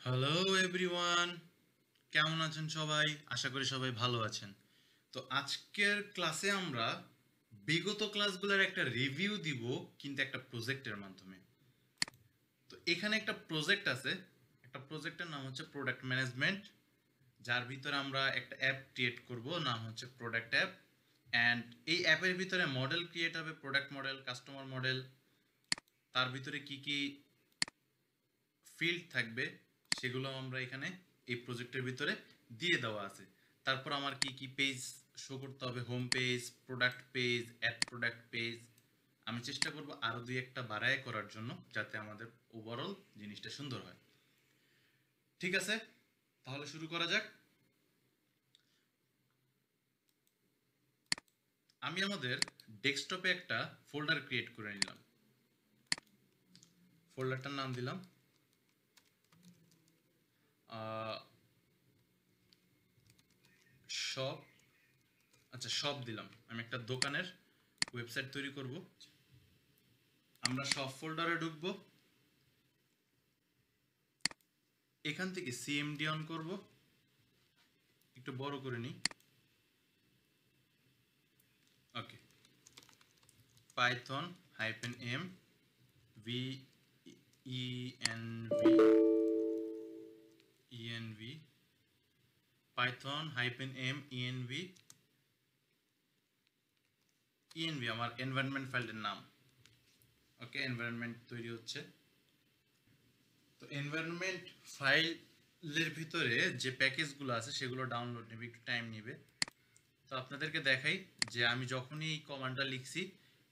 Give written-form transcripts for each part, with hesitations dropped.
Hello everyone, কেমন আছেন সবাই? আশা করি সবাই ভালো আছেন। তো আজকের ক্লাসে আমরা বিগত ক্লাসগুলোর একটা রিভিউ দিব, কিন্তু একটা প্রজেক্টের মাধ্যমে। তো এখানে একটা প্রজেক্ট আছে, একটা প্রজেক্টের নাম হচ্ছে প্রোডাক্ট ম্যানেজমেন্ট, যার ভিতরে আমরা একটা অ্যাপ ক্রিয়েট করব, নাম হচ্ছে প্রোডাক্ট অ্যাপ। অ্যান্ড এই অ্যাপের ভিতরে মডেল ক্রিয়েট হবে, প্রোডাক্ট মডেল, কাস্টমার মডেল। তার ভিতরে কি কি ফিল্ড থাকবে সেগুলো আমরা এখানে এই প্রজেক্টের ভিতরে দিয়ে দেওয়া আছে। তারপর আমার কি কি পেজ শো করতে হবে, home page, product page, add product page. আমি চেষ্টা করব আরও দুই একটা বাড়ায় করার জন্য, যাতে আমাদের ওভারঅল জিনিসটা সুন্দর হয়। ঠিক আছে, তাহলে শুরু করা যাক। আমি আমাদের ডেস্কটপে একটা ফোল্ডার ক্রিয়েট করে নিলাম। ফোল্ডারটার নাম দিলাম শপ। আচ্ছা, শপ দিলাম। আমি একটা দোকানের ওয়েবসাইট তৈরি করব। আমরা সব ফোল্ডারে ঢুকবো। এখান থেকে সিএমডি অন করব, একটু বড় করে নিই। Okay, Python hyphen M V ENV Python hyphen M ENV আমার এনভায়রনমেন্ট ফাইলের নাম। ওকে, এনভায়রনমেন্ট তৈরি হচ্ছে। তো এনভায়রনমেন্ট ফাইলের ভিতরে যে প্যাকেজগুলো আছে সেগুলো ডাউনলোড নেবে, একটু টাইম নেবে। তো আপনাদেরকে দেখাই যে আমি যখনই এই কমান্ডটা লিখছি,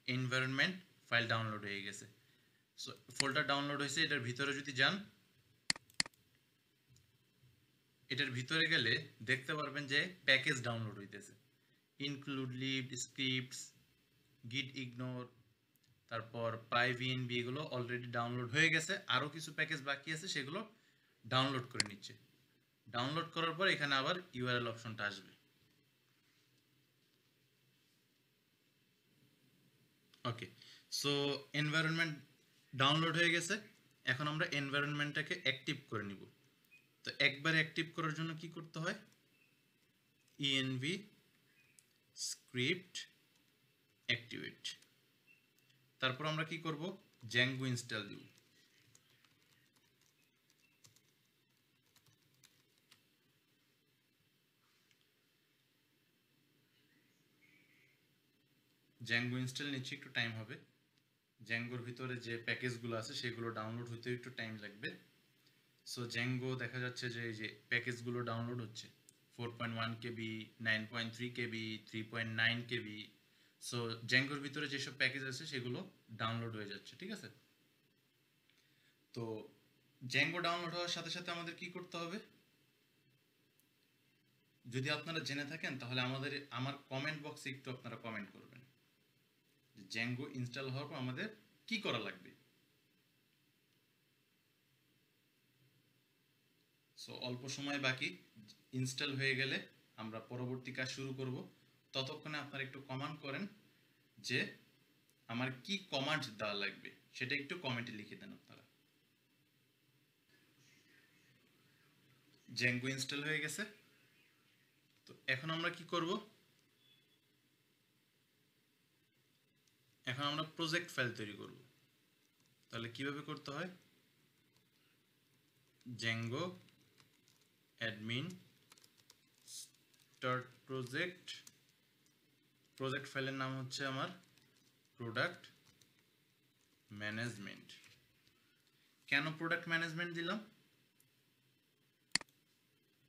এনভায়রনমেন্ট ফাইল ডাউনলোড হয়ে গেছে। সো ফোল্ডার ডাউনলোড হয়েছে। এটার ভিতরে যদি যান, এটার ভিতরে গেলে দেখতে পারবেন যে প্যাকেজ ডাউনলোড হইতেছে। ইনক্লুড লিভ, স্ক্রিপ্টস, গিট ইগনোর, তারপর পাইভিএনবি, এগুলো অলরেডি ডাউনলোড হয়ে গেছে। আরও কিছু প্যাকেজ বাকি আছে, সেগুলো ডাউনলোড করে নিচ্ছে। ডাউনলোড করার পর এখানে আবার ইউআরএল অপশনটা আসবে। ওকে, সো এনভায়রনমেন্ট ডাউনলোড হয়ে গেছে। এখন আমরা এনভায়রনমেন্টটাকে অ্যাক্টিভ করে নিব। তো একবার অ্যাক্টিভ করার জন্য কি করতে হয়? ENV script activate. তারপর আমরা কি করব? জ্যাঙ্গো ইনস্টল দিব। জ্যাঙ্গো ইনস্টল নিচ্ছে, একটু টাইম হবে। জ্যাঙ্গোর ভিতরে যে প্যাকেজগুলো আছে সেগুলো ডাউনলোড হতে একটু টাইম লাগবে। সো জ্যাঙ্গো দেখা যাচ্ছে যে এই যে প্যাকেজগুলো ডাউনলোড হচ্ছে, 4.1 কেবি, 9.3 কেবি, 3.9 কেবি। সো জ্যাঙ্গোর ভিতরে যেসব প্যাকেজ আছে সেগুলো ডাউনলোড হয়ে যাচ্ছে। ঠিক আছে, তো জ্যাঙ্গো ডাউনলোড হওয়ার সাথে সাথে আমাদের কি করতে হবে? যদি আপনারা জেনে থাকেন তাহলে আমার কমেন্ট বক্সে একটু আপনারা কমেন্ট করবেন যে জ্যাঙ্গো ইনস্টল হওয়ার পর আমাদের কি করা লাগবে। সো অল্প সময় বাকি, ইনস্টল হয়ে গেলে আমরা পরবর্তী কাজ শুরু করব। ততক্ষণে আপনারা একটু কমেন্ট করেন যে আমার কি কমান্ড দেওয়া লাগবে, সেটা একটু কমেন্টে লিখে দেন আপনারা। জ্যাঙ্গো ইনস্টল হয়ে গেছে। তো এখন আমরা কি করব? এখন আমরা প্রজেক্ট ফাইল তৈরি করব। তাহলে কিভাবে করতে হয়? Zango admin start project. Project ফাইলের নাম হচ্ছে আমার প্রোডাক্ট ম্যানেজমেন্ট। কেন প্রোডাক্ট ম্যানেজমেন্ট দিলাম?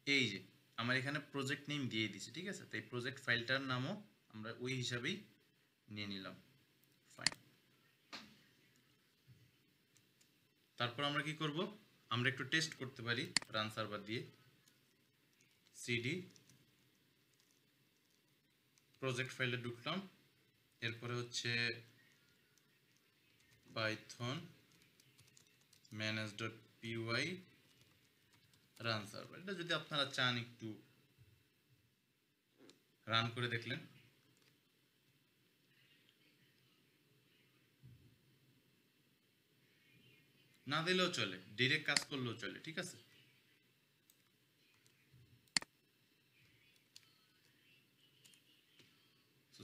এই যে আমার এখানে প্রজেক্ট নেম দিয়ে দিছি, ঠিক আছে? তাই প্রজেক্ট ফাইলটার নামও আমরা ওই হিসাবেই নিয়ে নিলাম। ফাইন। তারপর আমরা কি করব? আমরা একটু টেস্ট করতে পারি রান সার্ভার দিয়ে। সিডি প্রজেক্ট ফাইলে ঢুকলাম, এরপরে হচ্ছে পাইথন manage.py রান সার্ভার। এটা যদি আপনারা চান একটু রান করে দেখলেন। না দিলেও চলে, ডিরেক্ট কাজ করলেও চলে, ঠিক আছে?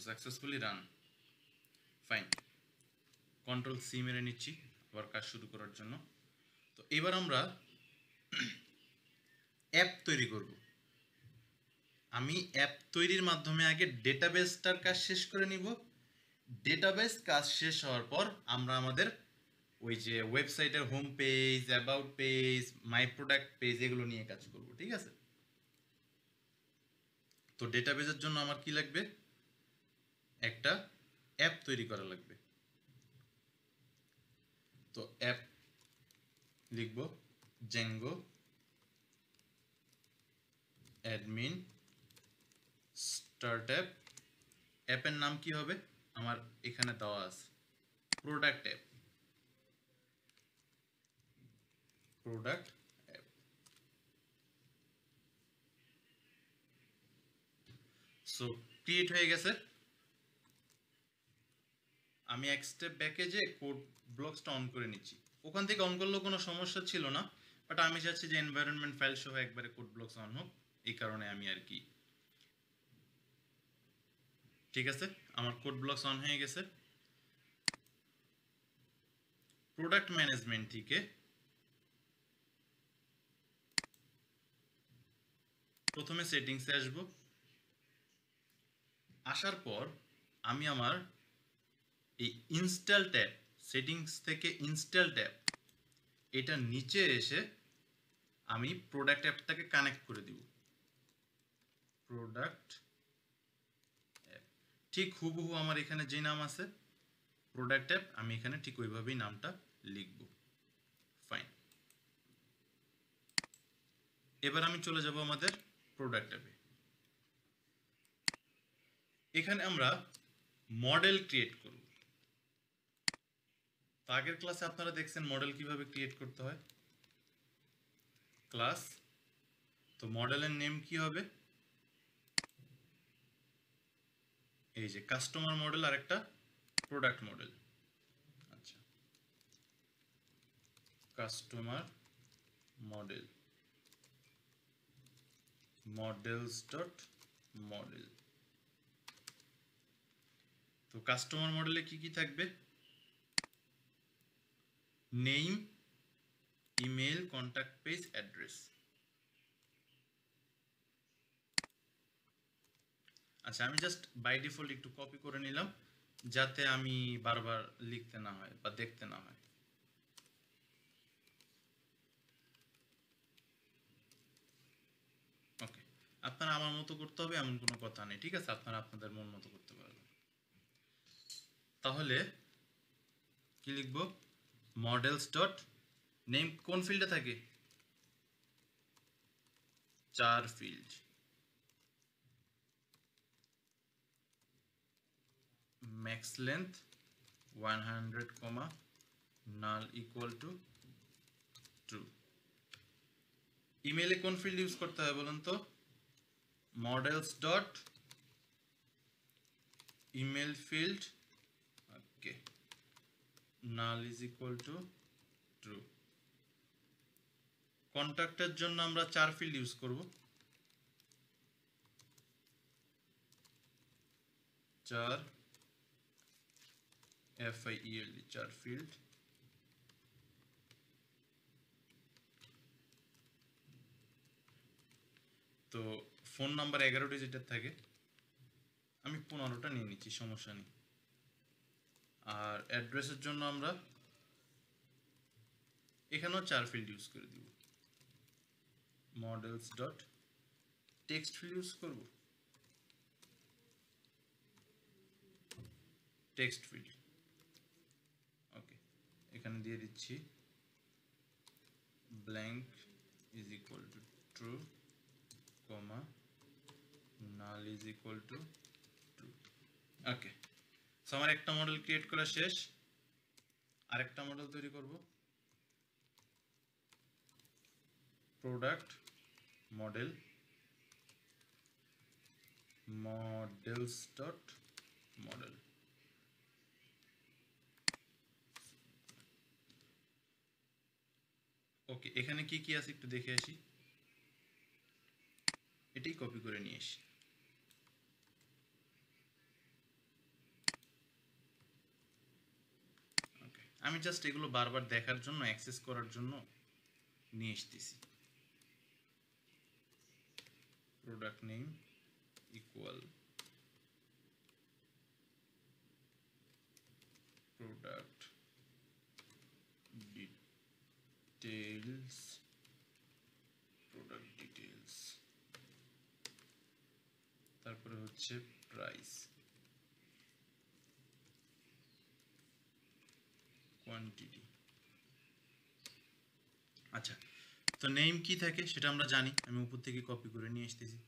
Successfully run. Fine, control C মেরে নিচ্ছি আবার কাজ শুরু করার জন্য। তো এবার আমরা অ্যাপ তৈরি করব। আমি অ্যাপ তৈরির মাধ্যমে আগে ডেটাবেসটার কাজ শেষ করে নিব। ডেটাবেস কাজ শেষ হওয়ার পর আমরা আমাদের ওই যে ওয়েবসাইটের home page, about page, my product page এগুলো নিয়ে কাজ করব, ঠিক আছে? তো ডেটাবেসের জন্য আমার কি লাগবে? একটা অ্যাপ তৈরি করা লাগবে। তো অ্যাপ লিখব Django অ্যাডমিন স্টার্ট অ্যাপ। অ্যাপের নাম কি হবে? আমার এখানে দেওয়া আছে product app. Product app. So create হয়ে গেছে। আমি এক স্টেপ ব্যাকে যে কোড ব্লকসটা অন করে নিচ্ছি। ওখান থেকে অন করলেও কোনো সমস্যা ছিল না, বাট আমি চাচ্ছি যে এনভায়রনমেন্ট ফাইল সহ একবারে কোড ব্লকস অন হোক, এই কারণে আমি আর কি। ঠিক আছে, আমার কোড ব্লকস অন হয়ে গেছে। প্রোডাক্ট ম্যানেজমেন্ট থেকে প্রথমে সেটিংসে আসব। আসার পর আমি আমার এই ইনস্টল ট্যাব, সেটিংস থেকে ইনস্টল ট্যাব, এটা নিচে এসে আমি প্রোডাক্ট অ্যাপটাকে কানেক্ট করে দিব। প্রোডাক্ট অ্যাপ ঠিক হুবহু আমার এখানে যে নাম আছে প্রোডাক্ট অ্যাপ, আমি এখানে ঠিক ওইভাবেই নামটা লিখব। ফাইন, এবার আমি চলে যাব আমাদের প্রোডাক্ট অ্যাপে। এখানে আমরা মডেল ক্রিয়েট করব। তো আগের ক্লাসে আপনারা দেখছেন মডেল কিভাবে ক্রিয়েট করতে হয়। ক্লাস, তো মডেলের নেম কি হবে? এই যে কাস্টমার মডেল আর একটা প্রোডাক্ট মডেল। আচ্ছা, customer model, models dot model. তো কাস্টমার মডেলে কি কি থাকবে? Name, email, contact page, address. আচ্ছা, আমি জাস্ট বাই ডিফল্ট একটু কপি করে নিলাম যাতে আমি বারবার লিখতে না হয় বা দেখতে না হয়। ওকে, আপনারা আমার মতো করতে হবে এমন কোনো কথা নেই, ঠিক আছে? আপনারা আপনাদের মন মতো করতে পারবেন। তাহলে কি লিখবো? মডেলস ডট নেম কোন ফিল্ডে থাকে? 4 field. Max length 100, null equal to true. ইমেলে কোন ফিল্ড ইউজ করতে হয় বলুন তো? Models dot email field, okay, null is equal to true. কন্ট্যাক্টের জন্য আমরা 4 ফিল্ড ইউজ করব। 4 FIELD, 4 ফিল্ড। তো ফোন নাম্বার 11 ডিজিটের থাকে, আমি 15টা নিয়ে নিচ্ছি, সমস্যা নেই। আর অ্যাড্রেসের জন্য আমরা এখানেও 4 ফিল্ড ইউজ করে দিব। Models dot text field use করব, টেক্সট ফিল্ড, ওকে, এখানে দিয়ে দিচ্ছি blank is equal to true, comma, null is equal to true. Okay, so আমার একটা মডেল ক্রিয়েট করা শেষ। আরেকটা মডেল তৈরি করব। Product model, models dot model. Okay, এখানে কি কি আছে একটু দেখে আসি। এটাই কপি করে নিয়ে আসি। আমি জাস্ট এগুলো বারবার দেখার জন্য, অ্যাক্সেস করার জন্য নিয়ে আসতেছি। Product name equal product details, product details, তারপরে হচ্ছে প্রাইস, কোয়ান্টিটি। আচ্ছা, তো নেম কি থাকে সেটা আমরা জানি, আমি উপর থেকে কপি করে নিয়ে আসতেছি।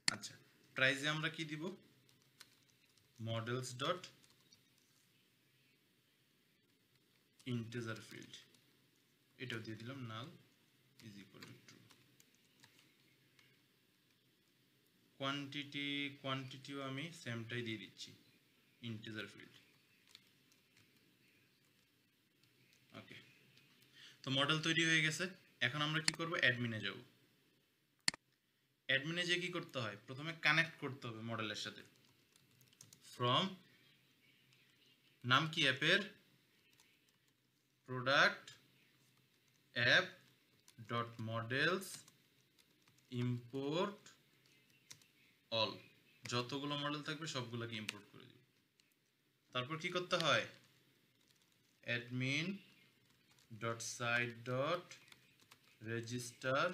আচ্ছা, প্রাইসে আমরা কি দিব? মডেলস ডট ইন্টিজার ফিল্ড, এটাও দিয়ে দিলাম null is equal to true. কোয়ান্টিটিও আমি সেমটাই দিয়ে দিচ্ছি, ইন্টিজার ফিল্ড। ওকে, তো মডেল তৈরি হয়ে গেছে। এখন আমরা কি করব? অ্যাডমিনে যাব। অ্যাডমিনে যে কি করতে হয়, প্রথমে কানেক্ট করতে হবে মডেলের সাথে। ফ্রম নাম কি অ্যাপের? Product app dot models import all, যতগুলো মডেল থাকবে সবগুলোকে ইম্পোর্ট করে দিব। তারপর কি করতে হয়? Admin dot site dot register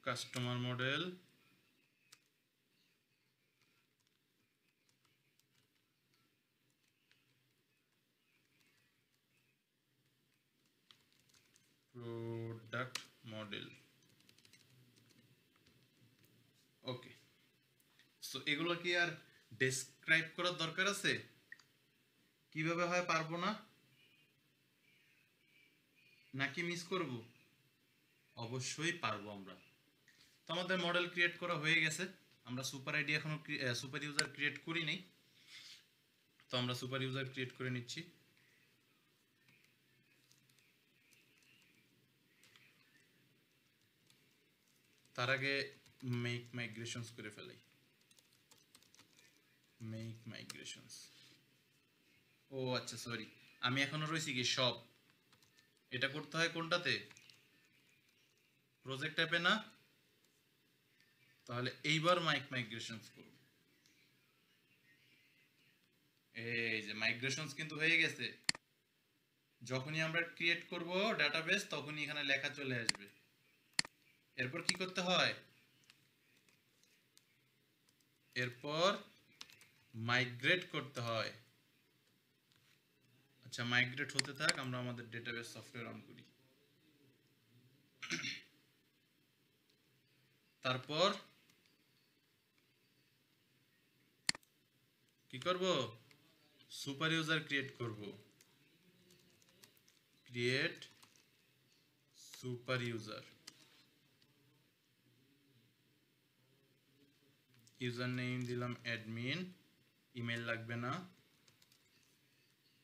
customer model product model. Okay, so এগুলো কি আর ডেসক্রাইব করার দরকার আছে? কিভাবে হয় পারবো না নাকি মিস করব? অবশ্যই পারবো আমরা। তো আমাদের মডেল ক্রিয়েট করা হয়ে গেছে। আমরা সুপার আইডি এখনো সুপার ইউজার ক্রিয়েট করি নাই, তো আমরা সুপার ইউজার ক্রিয়েট করে নিচ্ছি। তার আগে মেক মাইগ্রেশনস করে ফেলাই। মেক মাইগ্রেশনস, ও আচ্ছা সরি, আমি এখনো রয়েছি কি সব। এটা করতে হয় কোনটাতে? প্রজেক্ট অ্যাপে না? তাহলে এইবার মাইগ্রেশনস করব। এই যে মাইগ্রেশনস কিন্তু হয়ে গেছে। যখনই আমরা ক্রিয়েট করব ডাটাবেস তখনই এখানে লেখা চলে আসবে। এরপর কি করতে হয়? এরপর মাইগ্রেট করতে হয়। আচ্ছা, মাইগ্রেট হতে থাক, আমরা আমাদের ডেটাবেস সফটওয়্যার অন করি। তারপর কি করব? সুপার ইউজার ক্রিয়েট করব। Create super user, user name দিলাম অ্যাডমিন, ইমেল লাগবে না,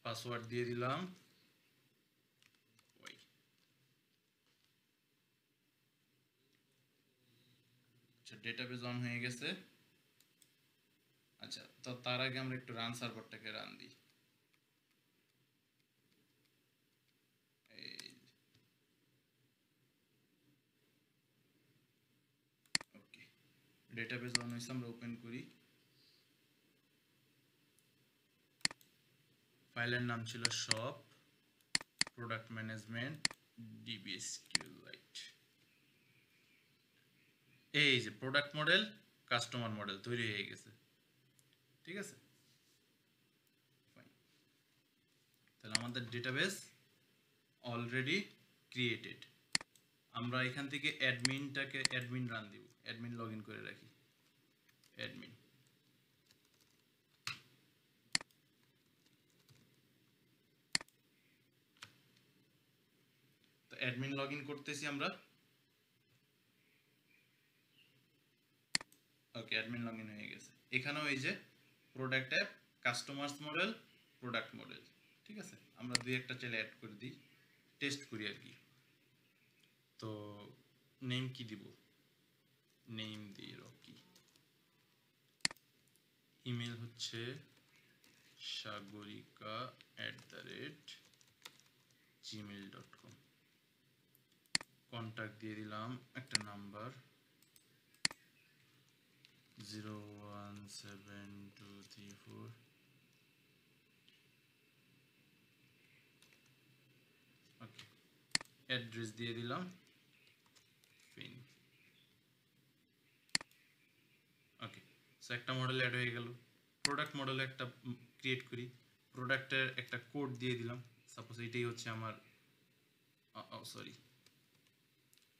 পাসওয়ার্ড দিয়ে দিলাম ওই। আচ্ছা, ডেটাবেস অন হয়ে গেছে। আচ্ছা, তো তার আগে আমরা একটু রান সার্ভারটাকে রান দিই। ওকে, ডেটাবেস অন হয়েছে, আমরা ওপেন করি। ফাইলের নাম ছিল শপ প্রোডাক্ট ম্যানেজমেন্ট DBSQLite। এই যে প্রোডাক্ট মডেল কাস্টমার মডেল তৈরি হয়ে গেছে। ঠিক আছে, ফাইন। তাহলে আমাদের ডেটাবেস অলরেডি ক্রিয়েটেড। আমরা এখান থেকে অ্যাডমিন রান দিব, অ্যাডমিন লগ ইন করে রাখি, অ্যাডমিন। তো অ্যাডমিন লগ ইন করতেছি আমরা। ওকে, অ্যাডমিন লগ ইন হয়ে গেছে। এখানেও এই যে product app, customers model, product model, ঠিক আছে। আমরা দুই একটা চাইলে অ্যাড করে দিই, টেস্ট করি আর কি। তো নেম কি দিব, নেম দিই রকি, ইমেল হচ্ছে sagorika@gmail.com, কন্ট্যাক্ট দিয়ে দিলাম একটা নাম্বার 01724। ওকে, অ্যাড্রেস দিয়ে দিলাম ফিন। ওকে, সো একটা মডেল অ্যাড হয়ে গেল। প্রোডাক্ট মডেল একটা ক্রিয়েট করি, প্রোডাক্টের একটা কোড দিয়ে দিলাম, সাপোজ এইটাই হচ্ছে আমার, সরি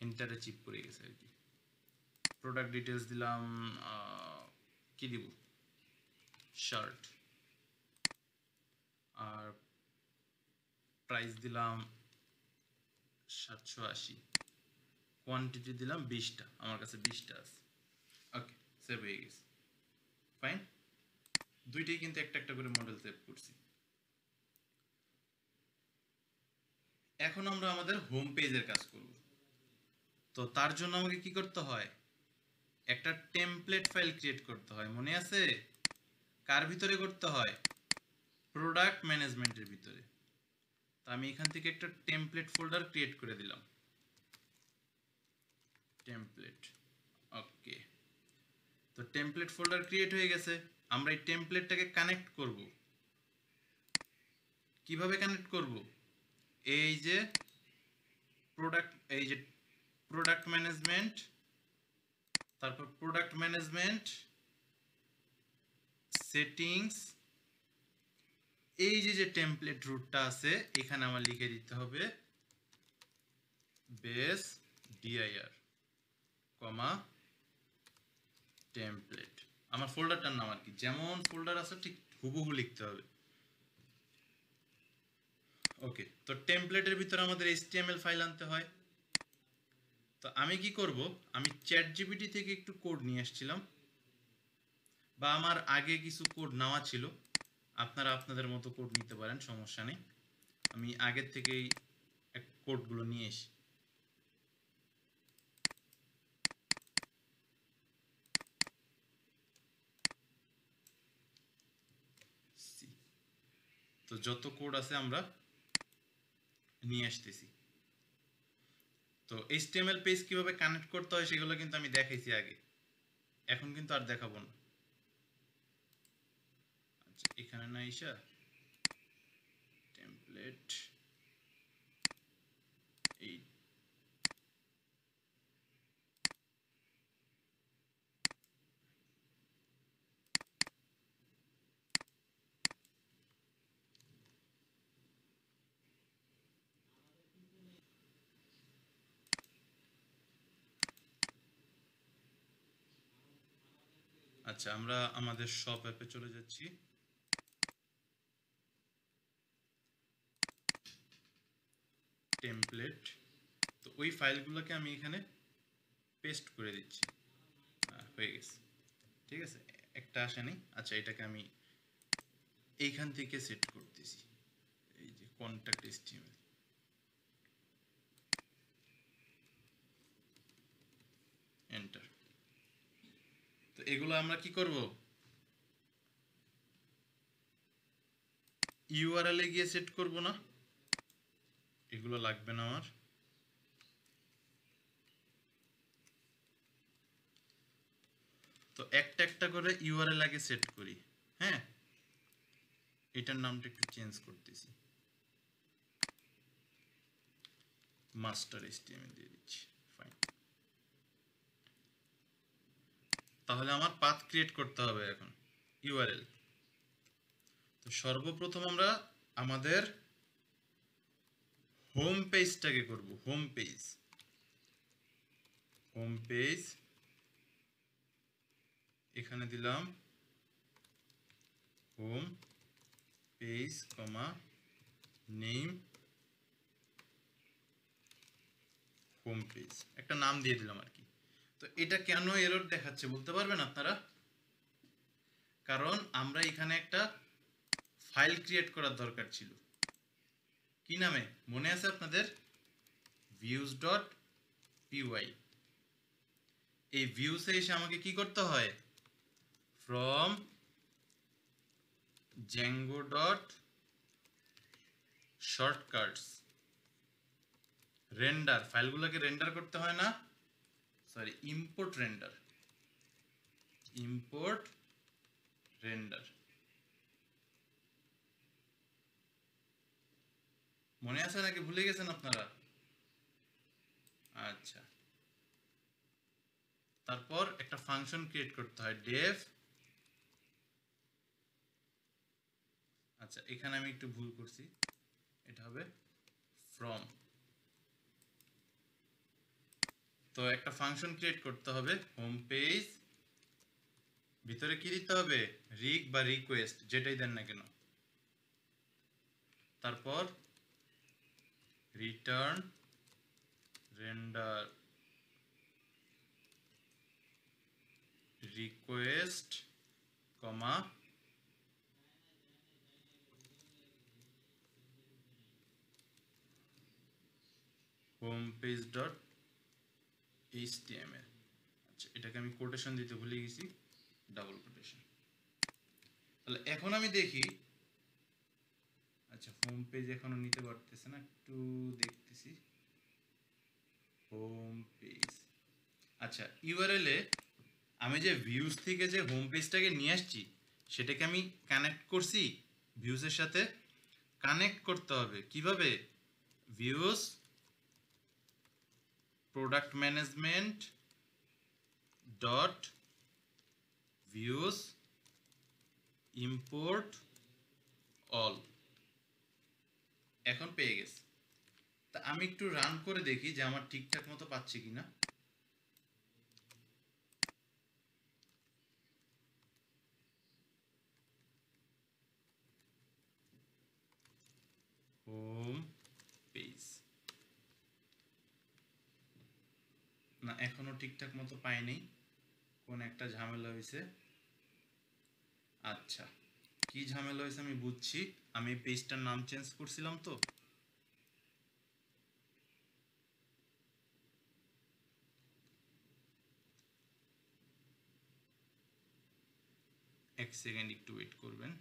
এন্টারে চিপ করে গেছে আর কি। প্রোডাক্ট ডিটেলস দিলাম, কি দিব, শার্ট, আর প্রাইস দিলাম 780, কোয়ান্টিটি দিলাম 20টা, আমার কাছে 20টা আছে। ওকে, সেভ হয়ে গেছে, ফাইন। দুইটাই কিন্তু একটা একটা করে মডেল সেভ করছি। এখন আমরা আমাদের হোম পেজের কাজ করব। তো তার জন্য আমাকে কি করতে হয়, একটা টেমপ্লেট ফাইল ক্রিয়েট করতে হয়, মনে আছে? কার ভিতরে করতে হয়, প্রোডাক্ট ম্যানেজমেন্টের ভিতরে। তো আমি এখান থেকে একটা টেমপ্লেট ফোল্ডার ক্রিয়েট করে দিলাম, টেমপ্লেট। ওকে, তো টেমপ্লেট ফোল্ডার ক্রিয়েট হয়ে গেছে। আমরা এই টেমপ্লেটটাকে কানেক্ট করব। কিভাবে কানেক্ট করব, এই যে প্রোডাক্ট ম্যানেজমেন্ট, তারপর প্রোডাক্ট ম্যানেজমেন্ট সেটিংস, এই যে টেমপ্লেট রুটটা আছে এখানে আমার লিখে দিতে হবে বেস dir, কমা টেমপ্লেট, আমার ফোল্ডারটার নাম আর কি, যেমন ফোল্ডার আছে ঠিক হুবহু লিখতে হবে। ওকে, তো টেমপ্লেটের ভিতরে আমাদের HTML ফাইল আনতে হয়। তো আমি কি করব, আমি ChatGPT থেকে একটু কোড নিয়ে আসছিলাম, বা আমার আগে কিছু কোড নেওয়া ছিল, আপনারা আপনাদের মতো কোড নিতে পারেন, সমস্যা নেই। আমি আগের থেকেই কোডগুলো নিয়ে এসি। তো যত কোড আছে আমরা নিয়ে আসতেছি। তো HTML পেজ কিভাবে কানেক্ট করতে হয় সেগুলো কিন্তু আমি দেখাইছি আগে, এখন কিন্তু আর দেখাবো না। আচ্ছা, এখানে না ইসা টেমপ্লেট, এই আচ্ছা, আমরা আমাদের শপ অ্যাপে চলে যাচ্ছি। টেমপ্লেট, তো ওই ফাইলগুলোকে আমি এখানে পেস্ট করে দিচ্ছি, হয়ে গেছে, ঠিক আছে। একটা আসেনি, আচ্ছা এটাকে আমি এইখান থেকে সেট করতেছি, এই যে কন্ট্যাক্ট HTML, এন্টার। তো এগুলো আমরা কি করব, URL এ গিয়ে সেট করব না, এগুলো লাগবে না আমার। তো একটা একটা করে URL আগে সেট করি। হ্যাঁ, এটার নামটা একটু চেঞ্জ করতেছি, মাস্টার HTML দিয়ে দিচ্ছি, ফাইন। তাহলে আমার পাথ ক্রিয়েট করতে হবে এখন, URL। তো সর্বপ্রথম আমরা আমাদের হোম পেজটাকে করব হোম পেজ এখানে দিলাম হোম পেজ কমা নেম হোম পেজ একটা নাম দিয়ে দিলাম আর কি। তো এটা কেন এরর দেখাচ্ছে বলতে পারবেন আপনারা? কারণ আমরা এখানে একটা ফাইল ক্রিয়েট করার দরকার ছিল। কি নামে মনে আছে আপনাদের? views.py। এই ভিউসে এসে আমাকে কি করতে হয়? from django.shortcuts রেন্ডার ফাইলগুলোকে রেন্ডার করতে হয় না, সরি ইম্পোর্ট রেন্ডার। মনে আছে নাকি ভুলে গেছেন আপনারা? আচ্ছা, তারপর একটা ফাংশন ক্রিয়েট করতে হয় def। আচ্ছা, এখানে আমি একটু ভুল করছি, এটা হবে from। তো একটা ফাংশন ক্রিয়েট করতে হবে হোম পেজ, ভিতরে কি দিতে হবে? রিক বা রিকোয়েস্ট যেটাই দেন না কেন। তারপর রিটার্ন রেন্ডার রিকোয়েস্ট কমা হোম পেজ ডট এইচটিএমএল। আচ্ছা, এটাকে আমি কোটেশন দিতে ভুলে গেছি, ডাবল কোটেশন। তাহলে এখন আমি দেখি, আচ্ছা হোম পেজ এখনো নিতে পারতেছে না, একটু দেখতেছি। হোম পেজ, আচ্ছা ইউআরএল এ আমি যে ভিউজ থেকে যে হোম পেজটাকে নিয়ে আসছি সেটাকে আমি কানেক্ট করছি ভিউজের সাথে। কানেক্ট করতে হবে কিভাবে? Views product management dot views import all. এখন পেয়ে গেছে। তা আমি একটু রান করে দেখি যে আমার ঠিকঠাক মতো পাচ্ছি কিনা। হোম পেজ, না এখনো ঠিকঠাক মতো পাইনি, কোন একটা ঝামেলা হয়েছে। আচ্ছা, কি ঝামেলা হয়েছে আমি বুঝছি। আমি পেজটার নাম চেঞ্জ করছিলাম, তো এক সেকেন্ড একটু ওয়েট করবেন।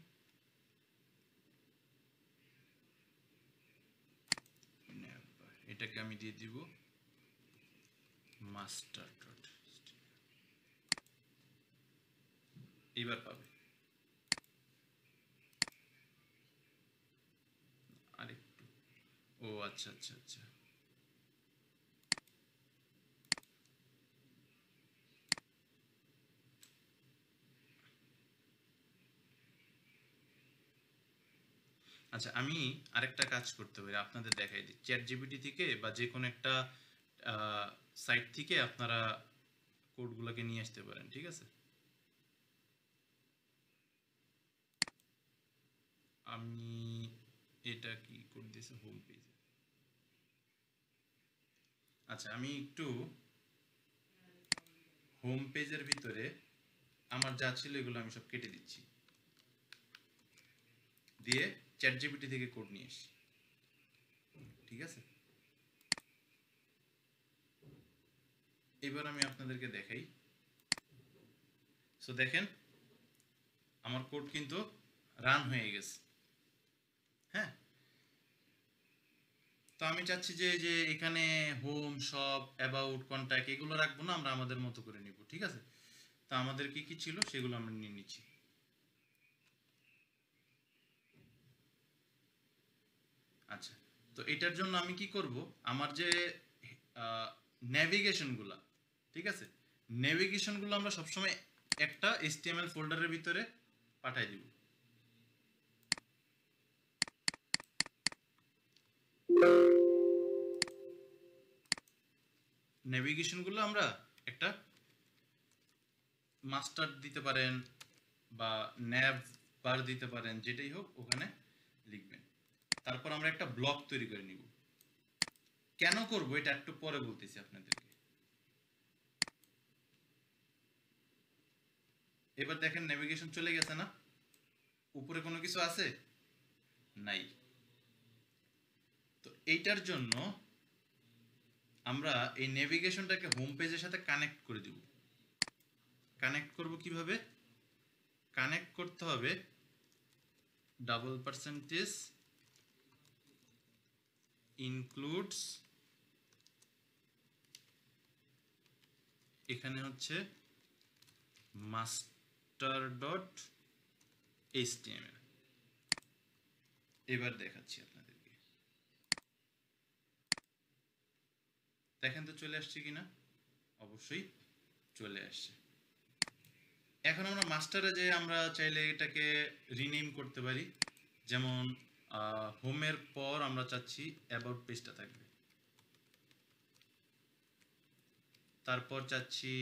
এটাকে আমি দিয়ে দিব মাস্টার ডট, এইবার পাবে। আরেকটু, ও আচ্ছা আচ্ছা আচ্ছা, আচ্ছা আমি আরেকটা কাজ করতে পারি, আপনাদের দেখাই দিই। চ্যাট জিপিটি থেকে বা যে কোনো একটা সাইট থেকে আপনারা কোডগুলোকে নিয়ে আসতে পারেন, ঠিক আছে? আমি এটা কি কোড দিয়েছি হোম পেজে। আচ্ছা, আমি একটু হোম পেজের ভিতরে আমার যা ছিল এগুলো আমি সব কেটে দিচ্ছি, দিয়ে চ্যাট জিপিটি থেকে কোড নিয়ে আসি, ঠিক আছে? এবার আমি আপনাদেরকে দেখাই। সো দেখেন আমার কোড কিন্তু রান হয়ে গেছে। হ্যাঁ, তো আমি চাচ্ছি যে যে এখানে হোম, শপ, অ্যাবাউট, কন্ট্যাক্ট এগুলো রাখবো না, আমরা আমাদের মতো করে নিব, ঠিক আছে? তা আমাদের কি কি ছিল সেগুলো আমরা নিয়ে নিচ্ছি। আচ্ছা, তো এটার জন্য আমি কি করব, আমার যে নেভিগেশনগুলো, ঠিক আছে, নেভিগেশনগুলো আমরা সবসময় একটা HTML ফোল্ডারের ভিতরে পাঠাই দিব। নেভিগেশনগুলো আমরা একটা মাস্টার দিতে পারেন বা ন্যাভ বার দিতে পারেন, যেটাই হোক ওখানে লিখবেন। তারপর আমরা একটা ব্লক তৈরি করে নিব। কেন করব এটা একটু পরে বলতেছি আপনাদেরকে। এবার দেখেন নেভিগেশন চলে গেছে না? উপরে কোনো কিছু আছে? নাই। তো এইটার জন্য আমরা এই নেভিগেশনটাকে হোম পেজের সাথে কানেক্ট করে দিব। কানেক্ট করব কিভাবে? কানেক্ট করতে হবে $% includes, এখানে হচ্ছে master.html। এবার দেখাচ্ছি আপনাদেরকে, দেখেন তো চলে আসছে কিনা? অবশ্যই চলে আসছে। এখন আমরা মাস্টারে যে আমরা চাইলে এটাকে রিনেম করতে পারি, যেমন হোমের পর আমরা চাচ্ছি অ্যাবাউট পেজটা থাকবে, তারপর চাচ্ছি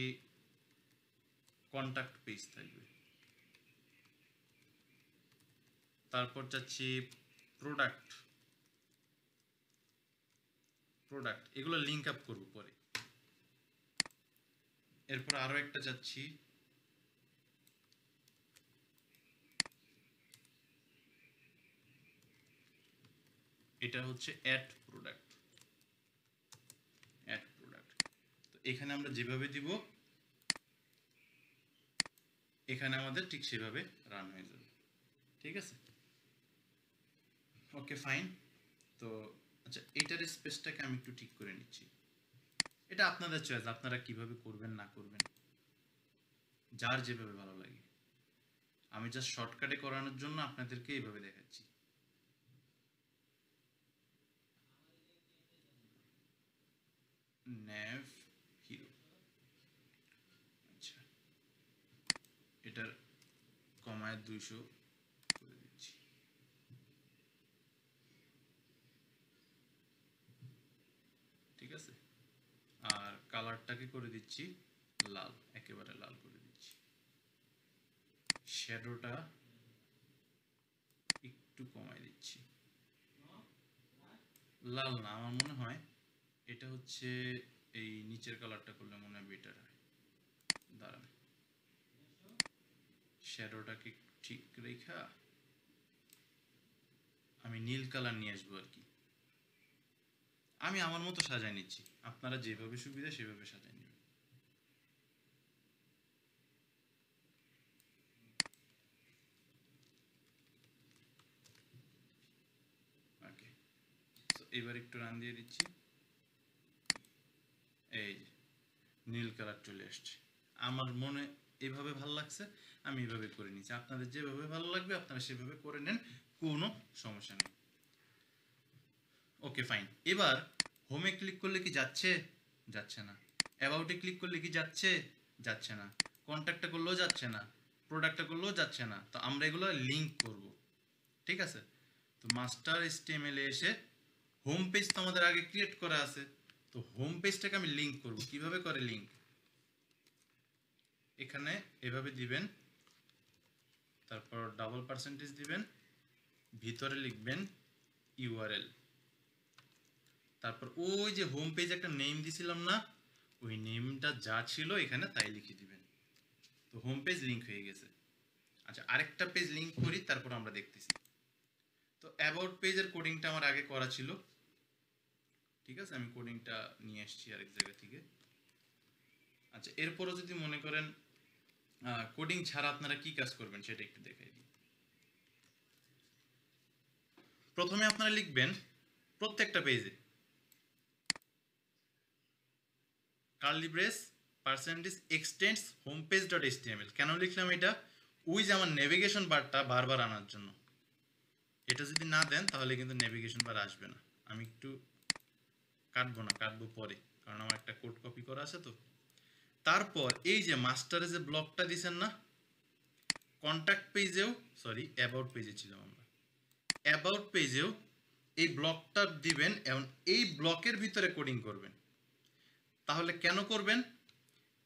কন্টাক্ট পেজ থাকবে, তারপর চাচ্ছি প্রোডাক্ট, এগুলো লিঙ্ক আপ করব পরে। এরপর আরো একটা চাচ্ছি এটা হচ্ছে অ্যাড প্রোডাক্ট। তো এখানে আমরা যেভাবে দিব এখানে আমাদের ঠিক সেভাবে রান হয়ে যাবে। ঠিক আছে, ওকে ফাইন। তো আচ্ছা, এটার স্পেসটাকে আমি একটু ঠিক করে নিচ্ছি। এটা আপনাদের চয়েস, আপনারা কিভাবে করবেন না করবেন, যার যেভাবে ভালো লাগে। আমি জাস্ট শর্টকাটে করানোর জন্য আপনাদেরকে এইভাবে দেখাচ্ছি। nav hero, আচ্ছা এটার কমায় 200 করে দিচ্ছি। ঠিক আছে, আর কালারটাকে করে দিচ্ছি লাল, একেবারে লাল করে দিচ্ছি। শ্যাডোটা একটু কমায় দিচ্ছি, লাল না, আমার মনে হয় এটা হচ্ছে এই নিচের কালারটা করলে মনে হয় বেটার হয়। দাঁড়ান, শ্যাডোটাকে ঠিক রেখা আমি নীল কালার নিয়ে আসবো আর কি। আমি আমার মতো সাজায় নিচ্ছি, আপনারা যেভাবে সুবিধা সেভাবে সাজায় নেবেন। ওকে, এবার একটু রান দিয়ে দিচ্ছি। এই যে নীল কালার চলে আসছে। আমার মনে এভাবে ভালো লাগছে, আমি এভাবে করে নিচ্ছি। আপনাদের যেভাবে ভালো লাগবে আপনারা সেভাবে করে নেন, কোনো সমস্যা নেই। Okay fine. এবার হোমে ক্লিক করলে কি যাচ্ছে? যাচ্ছে না। অ্যাবাউটে ক্লিক করলে কি যাচ্ছে? যাচ্ছে না। কন্ট্যাক্টটা করলেও যাচ্ছে না, প্রোডাক্টটা করলেও যাচ্ছে না। তো আমরা এগুলো লিঙ্ক করব। ঠিক আছে, তো মাস্টার HTML এ এসে হোম পেজ তো আমাদের আগে ক্রিয়েট করা আছে, তো হোম পেজটাকে আমি লিঙ্ক করব। কিভাবে করে লিঙ্ক? এখানে এভাবে দিবেন, তারপর $% দিবেন, ভিতরে লিখবেন URL, তারপর ওই যে হোম পেজ একটা নেম দিছিলাম না, ওই নেমটা যা ছিল এখানে তাই লিখে দিবেন। তো হোম পেজ লিঙ্ক হয়ে গেছে। আচ্ছা, আরেকটা পেজ লিঙ্ক করি, তারপর আমরা দেখতেছি। তো অ্যাবাউট পেজের কোডিংটা আমার আগে করা ছিল। ঠিক আছে, আমি কোডিংটা নিয়ে আসছি আরেক জায়গা থেকে। আচ্ছা, এরপরও যদি মনে করেন কোডিং ছাড়া আপনারা কি কাজ করবেন সেটা একটু দেখাই দিই। প্রথমে আপনারা লিখবেন প্রত্যেকটা পেজে কার্লি ব্রেস %extends homepage.html। কেন লিখলাম এটা? ওই যে আমার নেভিগেশন বারটা বারবার আনার জন্য। এটা যদি না দেন তাহলে কিন্তু নেভিগেশন বার আসবে না। আমি একটু কাটবো না, কাটবো পরে, কারণ আমার একটা কোড কপি করা আছে। তো তারপর এই যে মাস্টারে যে ব্লকটা দিছেন না, কন্ট্যাক্ট পেজেও, সরি অ্যাবাউট পেজে ছিলাম আমরা, অ্যাবাউট পেজেও এই ব্লকটা দিবেন এবং এই ব্লকের ভিতরে কোডিং করবেন। তাহলে কেন করবেন?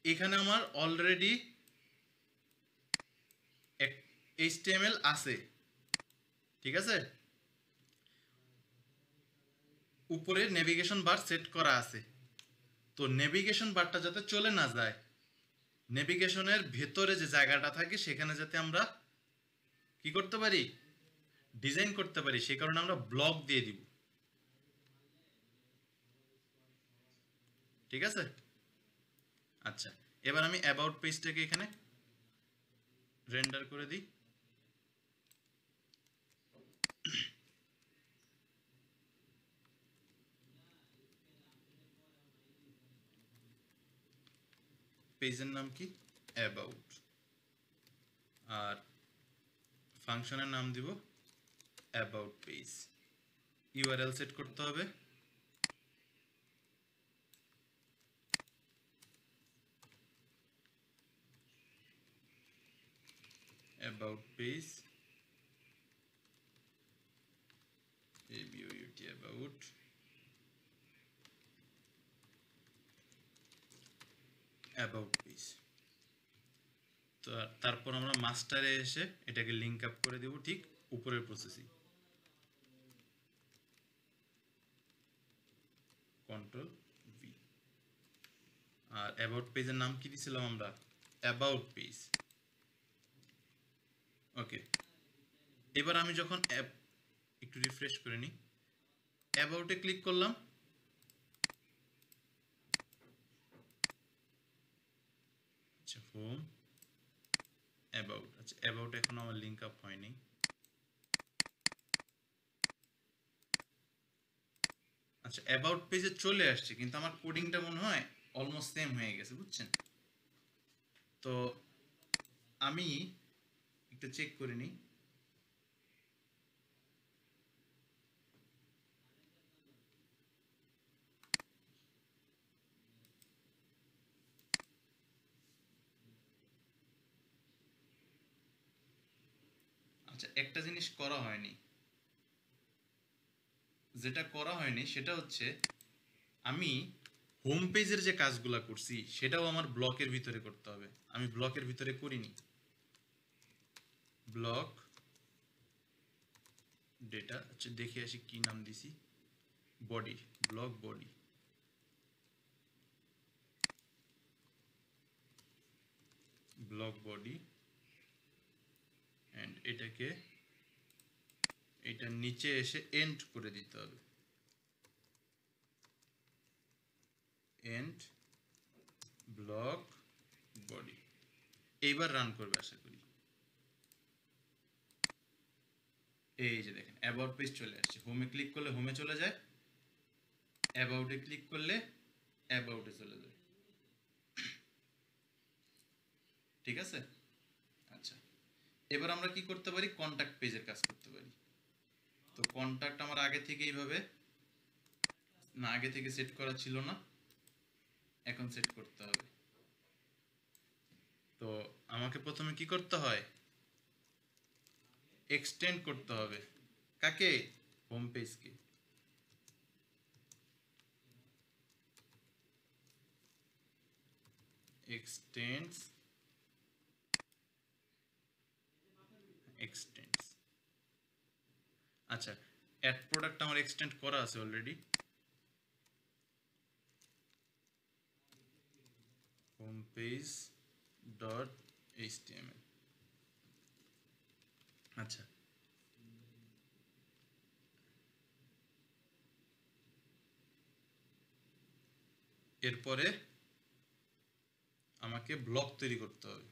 এখানে আমার অলরেডি HTML আছে, ঠিক আছে, উপরে নেভিগেশন বার সেট করা আছে। তো নেভিগেশন বারটা যাতে চলে না যায়, নেভিগেশনের ভেতরে যে জায়গাটা থাকে সেখানে যাতে আমরা কি করতে পারি, ডিজাইন করতে পারি, সেই কারণে আমরা ব্লক দিয়ে দিব, ঠিক আছে। আচ্ছা, এবার আমি অ্যাবাউট পেজটাকে এখানে রেন্ডার করে দিই। পেজের নাম কি? অ্যাবাউট। আর ফাংশনের নাম দিব অ্যাবাউট পেজ। ইউআরএল সেট করতে হবে, about page, ABOUT about, about page. তো তারপর আমরা মাস্টারে এসে এটাকে লিঙ্ক আপ করে দেব ঠিক উপরের প্রসেসিং, কন্ট্রোল ভি। আর অ্যাবাউট পেজের নাম কি দিয়েছিলাম আমরা? About page. ওকে, এবার আমি যখন একটু রিফ্রেশ করে নিই, অ্যাবাউটে ক্লিক করলাম, আচ্ছা হোম, অ্যাবাউট। আচ্ছা, অ্যাবাউট এখন আমার লিঙ্ক আপ হয়নি। আচ্ছা, অ্যাবাউট পেজে চলে আসছে, কিন্তু আমার কোডিংটা মনে হয় অলমোস্ট সেম হয়ে গেছে, বুঝছেন? তো আমি একটু চেক করে নিই। আচ্ছা, একটা জিনিস করা হয়নি, যেটা করা হয়নি সেটা হচ্ছে আমি হোম পেজের যে কাজগুলো করছি সেটাও আমার ব্লকের ভিতরে করতে হবে। আমি ব্লকের ভিতরে করিনি। ব্লক ডেটা, আচ্ছা দেখে আসি কি নাম দিছি, body, block body, block body, end এটাকে এটার নিচে এসে এন্ড করে দিতে হবে, এন্ড ব্লক বডি। এইবার রান করবে আশা করি। এই যে দেখেন অ্যাবাউট পেজ চলে আসছে, হোমে ক্লিক করলে হোমে চলে যায়, অ্যাবাউটে ক্লিক করলে অ্যাবাউটে চলে যায়, ঠিক আছে। আচ্ছা, এবার আমরা কি করতে পারি? কন্টাক্ট পেজের কাজ করতে পারি। তো কন্টাক্ট আমার আগে থেকে এইভাবে না, আগে থেকে সেট করা ছিল না, এখন সেট করতে হবে। তো আমাকে প্রথমে কি করতে হয়? এক্সটেন্ড করতে হবে। কাকে? হোম পেজকে। Extends, extends. আচ্ছা, অ্যাড প্রোডাক্ট আমার এক্সটেন্ড করা আছে already. Home page dot HTML. আচ্ছা, এরপরে আমাকে ব্লক তৈরি করতে হবে।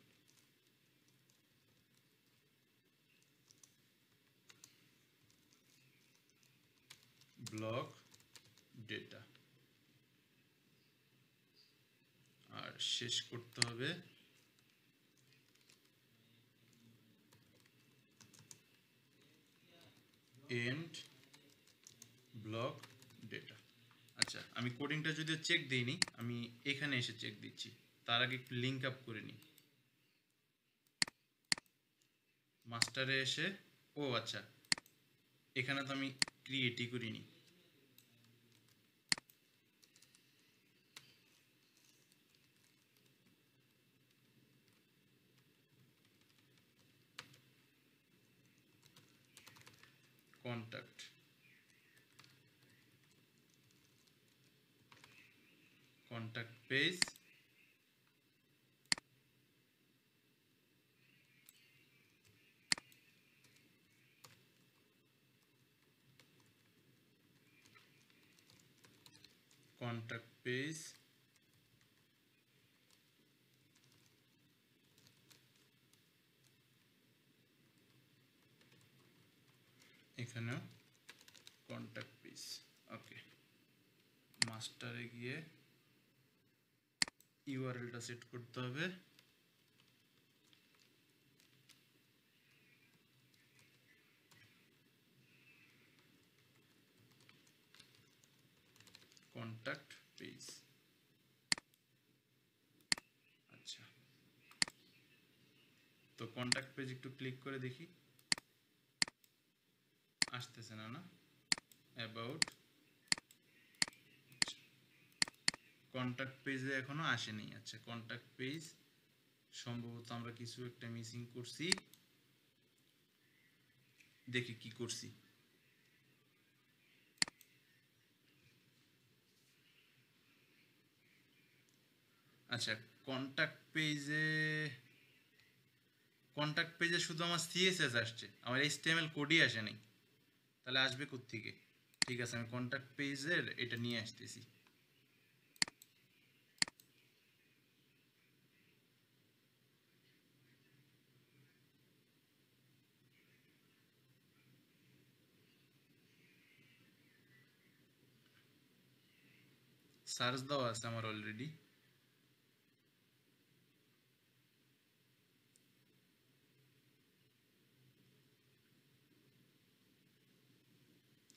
ব্লক ডেটা, আর শেষ করতে হবে এন্ড ব্লক ডেটা। আচ্ছা, আমি কোডিংটা যদিও চেক দিইনি, আমি এখানে এসে চেক দিচ্ছি। তার আগে একটু লিঙ্ক আপ করে নিই মাস্টারে এসে। ও আচ্ছা, এখানে তো আমি ক্রিয়েটই করিনি। কন্টাক্ট পেজ, কন্টাক্ট পেজ, এখানেও কন্টাক্ট পেজ। ওকে, মাস্টারে গিয়ে ইউআরএলটা সেট করতে হবে। Contact page. আচ্ছা, তো কন্টাক্ট পেজ একটু ক্লিক করে দেখি, আসতেছে না? না, অ্যাবাউট, কন্টাক্ট পেজে এখনো আসেনি। আচ্ছা, কন্টাক্ট পেজ সম্ভবত আমরা কিছু একটা মিসিং করছি, দেখি কি করছি। আচ্ছা, কন্টাক্ট পেজে শুধু আমার সিএসএস আসছে, আমার এইচটিএমএল কোডই আসে নাই। তাহলে আসবে কোত্থেকে? ঠিক আছে, আমি কন্টাক্ট পেজের এটা নিয়ে আসতেছি। সার্চ দেওয়া আছে আমার অলরেডি।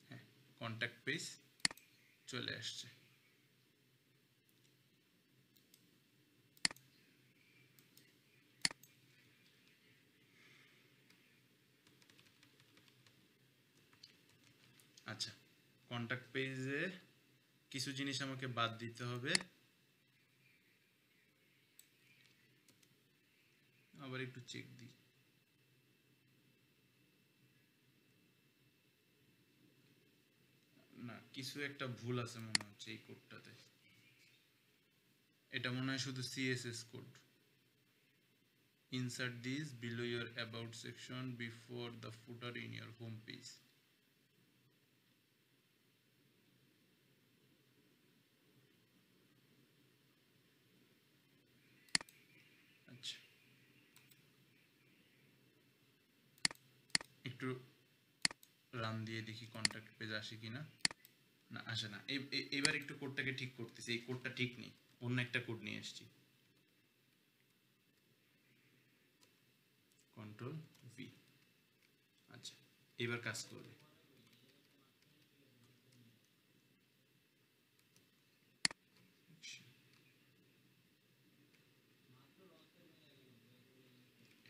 হ্যাঁ, কন্টাক্ট পেজ চলে আসছে। আচ্ছা, কন্টাক্ট পেজে কিছু জিনিস আমাকে বাদ দিতে হবে। আবার একটু চেক দিই। না, কিছু একটা ভুল আছে মনে হচ্ছে এই কোডটাতে। এটা মনে হয় শুধু CSS code. Insert this below your about section before the footer in your home page. আচ্ছা, একটু রান দিয়ে দেখি কন্টাক্ট পেজ আসে কিনা। না, আসে না। এবার একটু কোডটাকে ঠিক করতেছি, এই কোডটা ঠিক নেই, অন্য একটা কোড নিয়ে এসেছি। Control V. আচ্ছা, এবার কাজ করবে।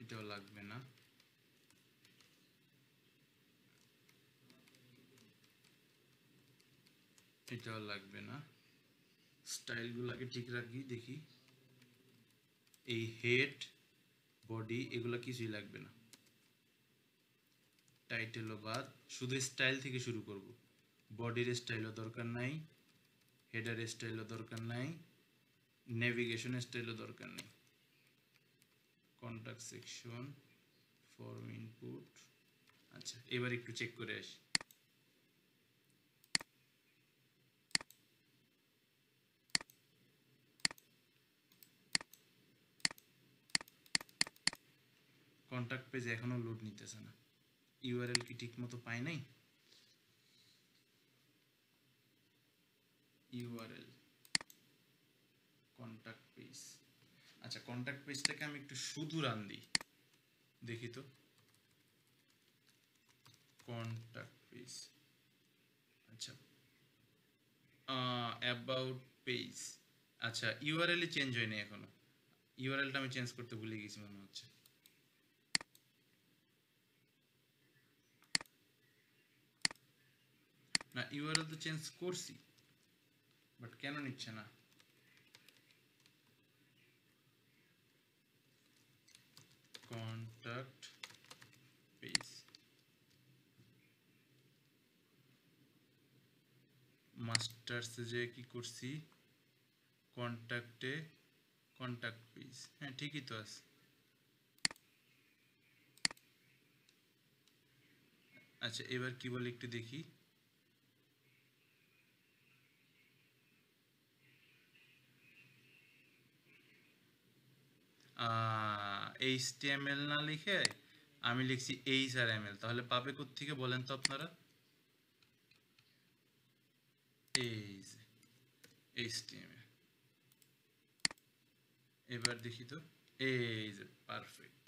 এটাও লাগবে না। এটাও লাগবে না। স্টাইলগুলোকে ঠিক রাখি, দেখি। এই হেড, বডি, এগুলো কিছুই লাগবে না। টাইটেলও বাদ, শুধু স্টাইল থেকে শুরু করব। বডির স্টাইলও দরকার নাই, হেডার স্টাইলও দরকার নাই, নেভিগেশন স্টাইলও দরকার নেই। Contact section, form input. আচ্ছা, এবার একটু চেক করে আসি। কন্টাক্ট পেজ এখনো লোড নিতেছে না। ইউআরএল কি ঠিক মতো পাই নাই? URL contact page. আচ্ছা, কন্টাক্ট পেজটাকে আমি একটু শুধু রান দিই, দেখি তো। কন্টাক্ট পেজ, আচ্ছা, অ্যাবাউট পেজ। আচ্ছা, ইউআরএল চেঞ্জ হয়নি এখনো। ইউআরএলটা আমি চেঞ্জ করতে ভুলে গেছি মনে হচ্ছে। না, ইউআরএল তো চেঞ্জ করছি, বাট কেন নিচ্ছে না? কন্টাক্ট পেজ, মাস্টার্সে যে কি করছি, কন্ট্যাক্টে কন্ট্যাক্ট পেজ, হ্যাঁ ঠিকই তো আছে। আচ্ছা এবার কি বলে একটু দেখি। HTML না লিখে আমি লিখছি HRML, তাহলে পাবে কোত্থেকে বলেন তো আপনারা? এই যে HTML। এবার দেখি তো, এই যে পারফেক্ট।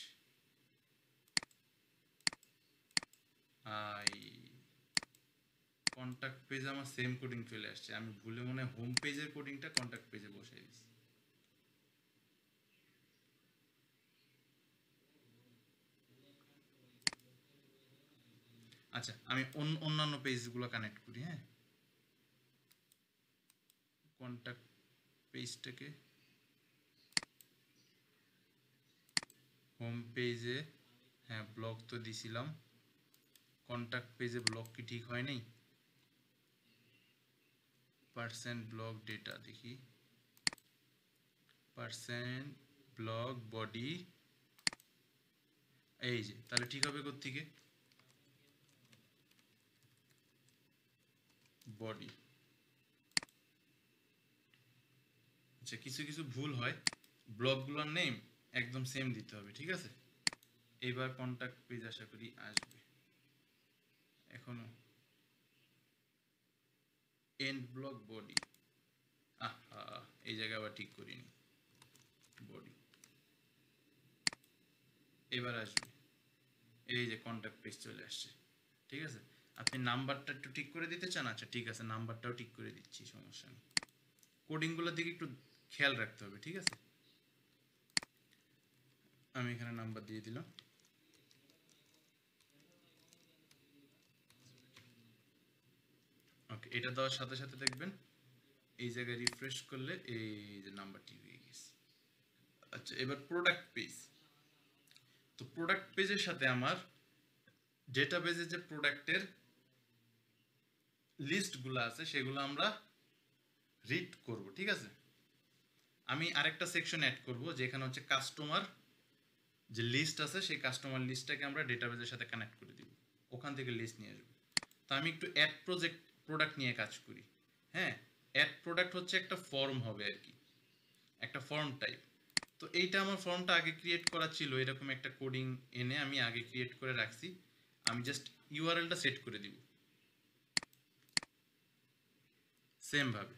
কন্ট্যাক্ট পেজ আমার সেম কোডিং চলে আসছে, আমি ভুলে মনে হয় হোম পেজের কোডিংটা কন্ট্যাক্ট পেজে বসাই দিচ্ছি। আচ্ছা আমি অন্যান্য পেজগুলো কানেক্ট করি। হ্যাঁ কন্ট্যাক্ট পেজটাকে হোম পেজে, হ্যাঁ ব্লগ তো দিছিলাম, কন্ট্যাক্ট পেজে ব্লগ কি ঠিক হয় নাই? পার্সেন্ট ব্লগ ডেটা দেখি, পার্সেন্ট ব্লগ বডি, এই যে তাহলে ঠিক হবে কোত্থেকে? বডি। আচ্ছা কিছু কিছু ভুল হয়, ব্লগগুলোর নেম একদম সেম দিতে হবে, ঠিক আছে? এইবার কন্ট্যাক্ট পেজ আশা করি আসবে। এখনো এন্ড ব্লগ বডি, আহা এই জায়গায় আবার ঠিক করিনি, বডি। এবার আসবে, এই যে কন্ট্যাক্ট পেজ চলে আসছে, ঠিক আছে? আপনি নাম্বারটা একটু ঠিক করে দিতে চান? আচ্ছা ঠিক আছে, নাম্বারটাও ঠিক করে দিচ্ছি, সমস্যা নেই। কোডিংগুলোর দিকে একটু খেয়াল রাখতে হবে, ঠিক আছে? আমি এখানে নাম্বার দিয়ে দিলাম। ওকে, এটা দেওয়ার সাথে সাথে দেখবেন এই জায়গায় রিফ্রেশ করলে এই যে নাম্বারটি হয়ে গেছে। আচ্ছা এবার প্রোডাক্ট পেজ। তো প্রোডাক্ট পেজের সাথে আমার ডেটাবেজে যে প্রোডাক্টের লিস্টগুলো আছে সেগুলো আমরা রিড করব, ঠিক আছে? আমি আরেকটা সেকশন অ্যাড করব যেখানে হচ্ছে কাস্টমার যে লিস্ট আছে সেই কাস্টমার লিস্টটাকে আমরা ডেটাবেজের সাথে কানেক্ট করে দিব, ওখান থেকে লিস্ট নিয়ে আসবো। তো আমি একটু অ্যাড প্রোডাক্ট নিয়ে কাজ করি। হ্যাঁ অ্যাড প্রোডাক্ট হচ্ছে একটা ফর্ম হবে আর কি, একটা ফর্ম টাইপ। তো এইটা আমার ফর্মটা আগে ক্রিয়েট করা ছিল, এরকম একটা কোডিং এনে আমি আগে ক্রিয়েট করে রাখছি। আমি জাস্ট ইউআরএলটা সেট করে দিব সেম ভাবে।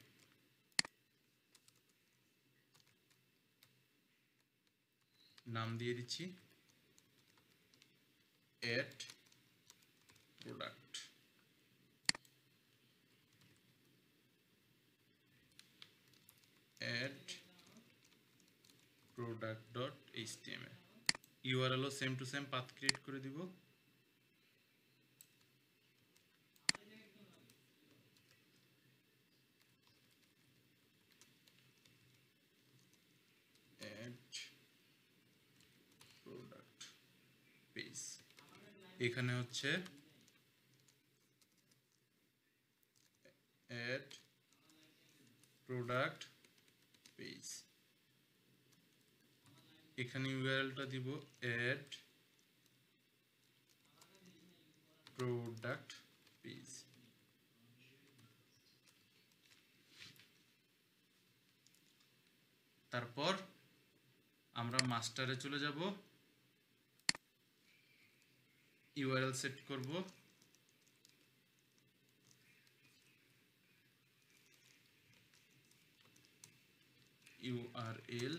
নাম দিয়ে দিচ্ছি add product, add product dot HTML. ইউআরএলও same to same path create করে দিব। অ্যাড প্রোডাক্ট পেজ, এখানে হচ্ছে অ্যাড প্রোডাক্ট পেজ, এখানে ইউআরএলটা দিব অ্যাড প্রোডাক্ট পেজ। তারপর আমরা মাস্টারে চলে যাব, ইউআরএল সেট করব, URL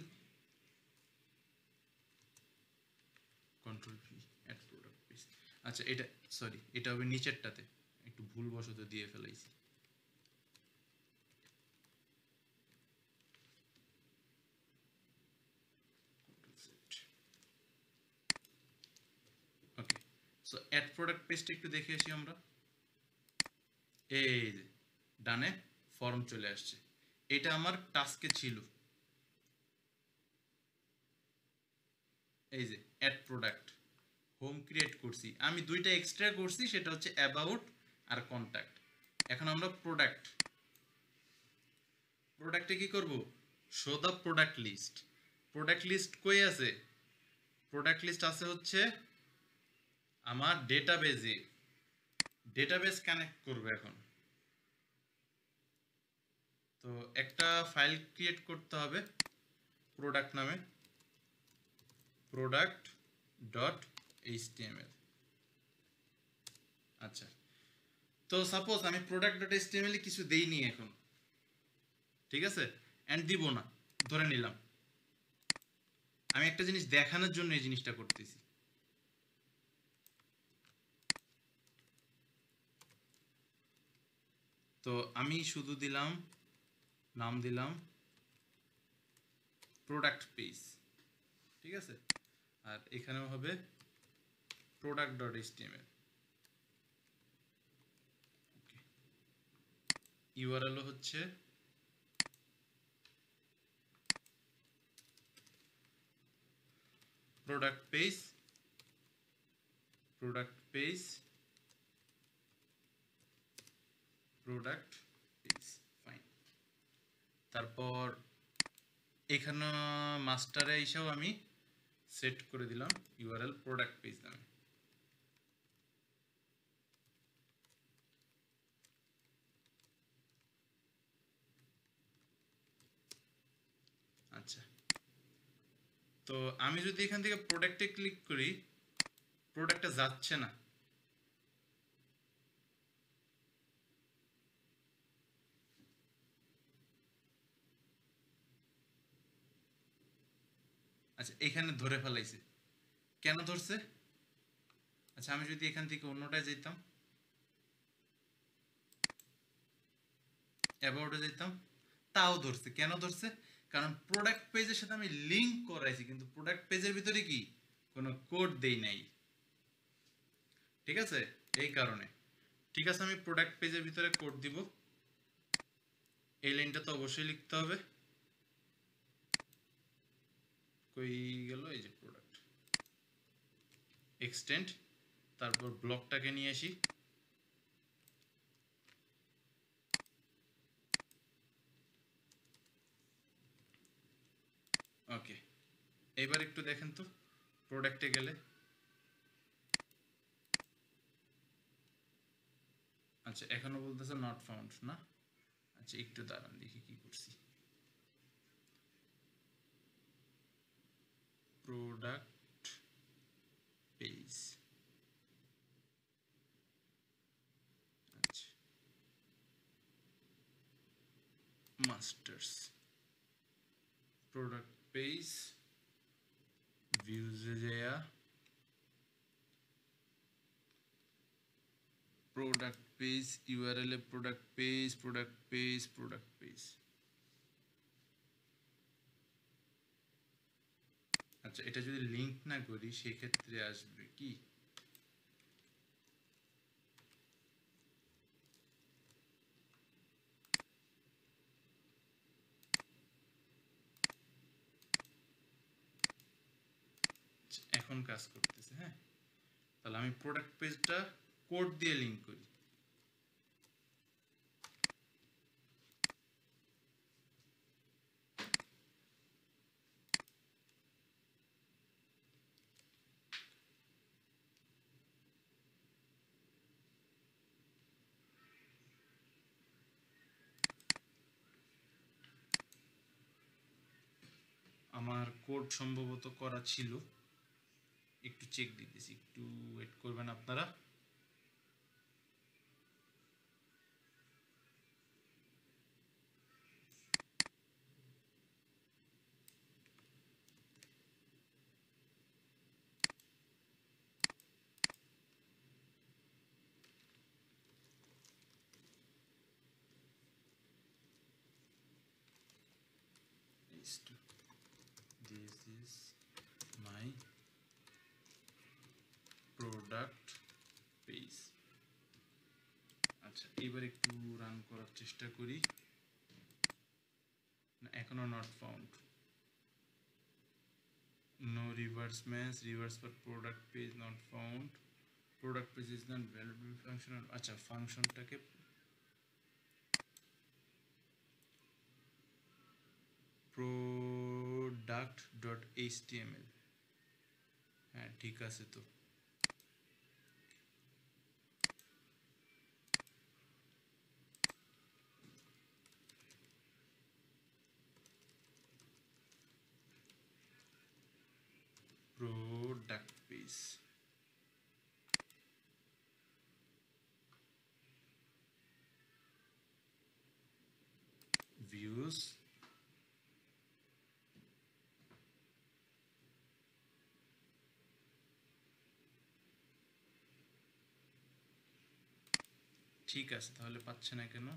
control V add product page. আচ্ছা এটা সরি, এটা হবে নিচেরটাতে, একটু ভুলবশত দিয়ে ফেলাইছি। ওকে সো অ্যাড প্রোডাক্ট পেজটা একটু দেখে আসি আমরা। এই যে ডানে ফর্ম চলে আসছে, এটা আমার টাস্কে ছিল। এই যে অ্যাড প্রোডাক্ট হোম ক্রিয়েট করছি, আমি দুইটা এক্সট্রা করছি, সেটা হচ্ছে অ্যাবাউট আর কন্ট্যাক্ট। এখন আমরা প্রোডাক্ট প্রোডাক্টে কি করব, show the product list. Product list কই আছে? প্রোডাক্ট লিস্ট আছে হচ্ছে আমার ডেটাবেজে। ডেটাবেজ কানেক্ট করব এখন। তো একটা ফাইল ক্রিয়েট করতে হবে প্রোডাক্ট নামে, প্রোডাক্ট ডট এইচটিএমএল। আচ্ছা, তো সাপোজ আমি প্রোডাক্ট ডট এইচটিএমএল কিছু দেইনি এখন, ঠিক আছে, এন্ড দিব না, ধরে নিলাম। আমি একটা জিনিস দেখানোর জন্য এই জিনিসটা করতেছি। তো আমি শুধু দিলাম, নাম দিলাম প্রোডাক্ট পেজ, ঠিক আছে, আর এখানেও হবে প্রোডাক্ট ডট এইচটিএমএল। ইউআরএল হচ্ছে product page, product page, product page, fine. তারপর এখানে মাস্টারে এসেও আমি সেট করে দিলাম ইউআরএল প্রোডাক্ট পেজ নামে। আচ্ছা, তো আমি যদি এখান থেকে প্রোডাক্টে ক্লিক করি, প্রোডাক্টটা যাচ্ছে না। আচ্ছা, এখানে ধরে ফেলাইছে, কেন ধরছে? আচ্ছা, আমি যদি এখান থেকে অন্যটায় যেতাম, অ্যাবাউটে যেতাম, তাও ধরছে। কেন ধরছে? কারণ প্রোডাক্ট পেজের সাথে আমি লিংক করাইছি, কিন্তু প্রোডাক্ট পেজের ভিতরে কি কোনো কোড দেই নাই, ঠিক আছে, এই কারণে। ঠিক আছে, আমি প্রোডাক্ট পেজের ভিতরে কোড দিব। এই লাইনটা তো অবশ্যই লিখতে হবে। কই গেল? এই যে প্রোডাক্ট এক্সটেন্ড, তারপর ব্লকটাকে নিয়ে আসি। ওকে, এবার একটু দেখেন তো প্রোডাক্টে গেলে। আচ্ছা, এখনো বলতেছে নট ফাউন্ড না। আচ্ছা, একটু দাঁড়ান, দেখি কি করছি। প্রোডাক্ট পেজ, আচ্ছা, মাস্টার্স, প্রোডাক্ট পেজ, ভিউজে যায়া প্রোডাক্ট পেজ, ইউআরএল এ product page, product page, product page. আচ্ছা, এটা যদি লিংক না করি সেক্ষেত্রে আসবে কি? এখন কাজ করতেছে। হ্যাঁ, তাহলে আমি প্রোডাক্ট পেজটা কোড দিয়ে লিংক করি। আমার কোড সম্ভবত করা ছিল, একটু চেক দিতেছি, একটু ওয়েট করবেন আপনারা। This is my product page। আচ্ছা, এবার একটু রান করার চেষ্টা করি। না, এখনো not found, no reverse match, reverse for product page not found, product page is not valuable functional. আচ্ছা, ফাংশনটাকে product.html, হ্যাঁ ঠিক আছে। তো product page, views, ঠিক আছে। তাহলে পাচ্ছে না কেন?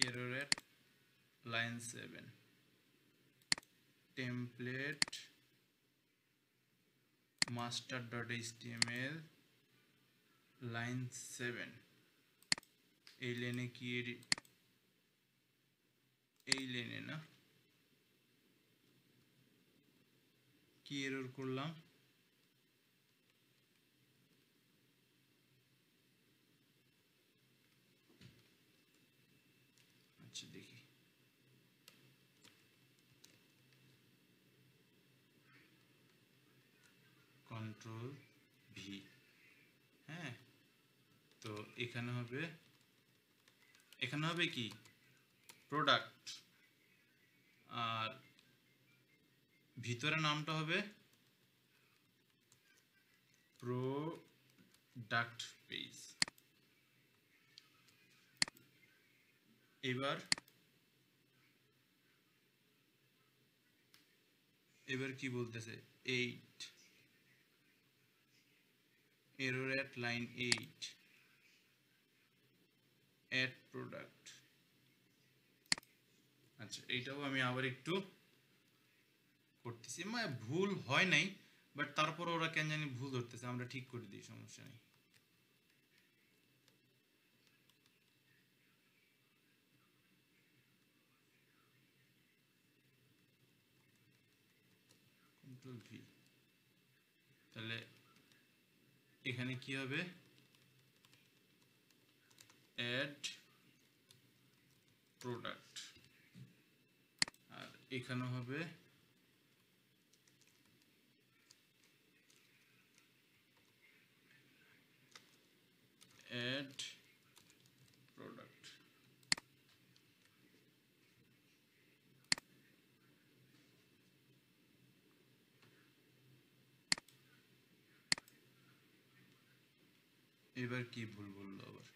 error at line 7, template master.html line 7, এই লাইনে কি এই লাইনে না কি এরর করলাম? আচ্ছা দেখি, কন্ট্রোল ভি, হ্যাঁ। তো এখানে হবে কি প্রোডাক্ট, আর ভিতরে নামটা হবে প্রোডাক্ট পেজ। এবার কি বলতেছে? 8 error at line 8 add product। আচ্ছা এইটাও আমি আবার একটু করতেছি, মানে ভুল হয় নাই, বাট তারপর ওরা কেন জানি ভুল ধরতেছে, আমরা ঠিক করে দিই, সমস্যা নেই। কন্ট্রোল ভি, তাহলে এখানে কি হবে? অ্যাড প্রোডাক্ট, আর এখানে হবে অ্যাড প্রোডাক্ট। এবার কি ভুল বললো আবার?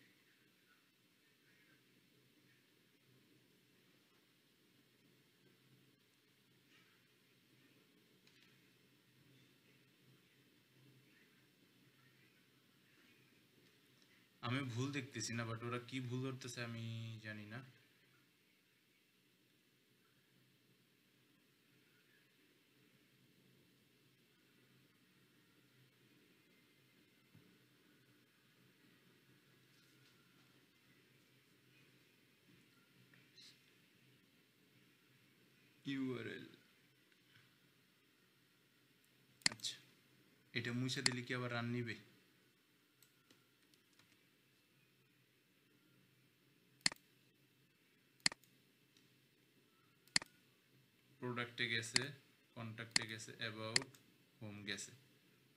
আমি ভুল দেখতেছি না, বাট ওরা কি ভুল ধরতেছে আমি জানি না। ইউআরএল, আচ্ছা এটা মুছে দিলে কি আবার রান নিবে? প্রোডাক্টে গেছে, কন্ট্যাক্টে গেছে, অ্যাবাউট, হোম গেছে,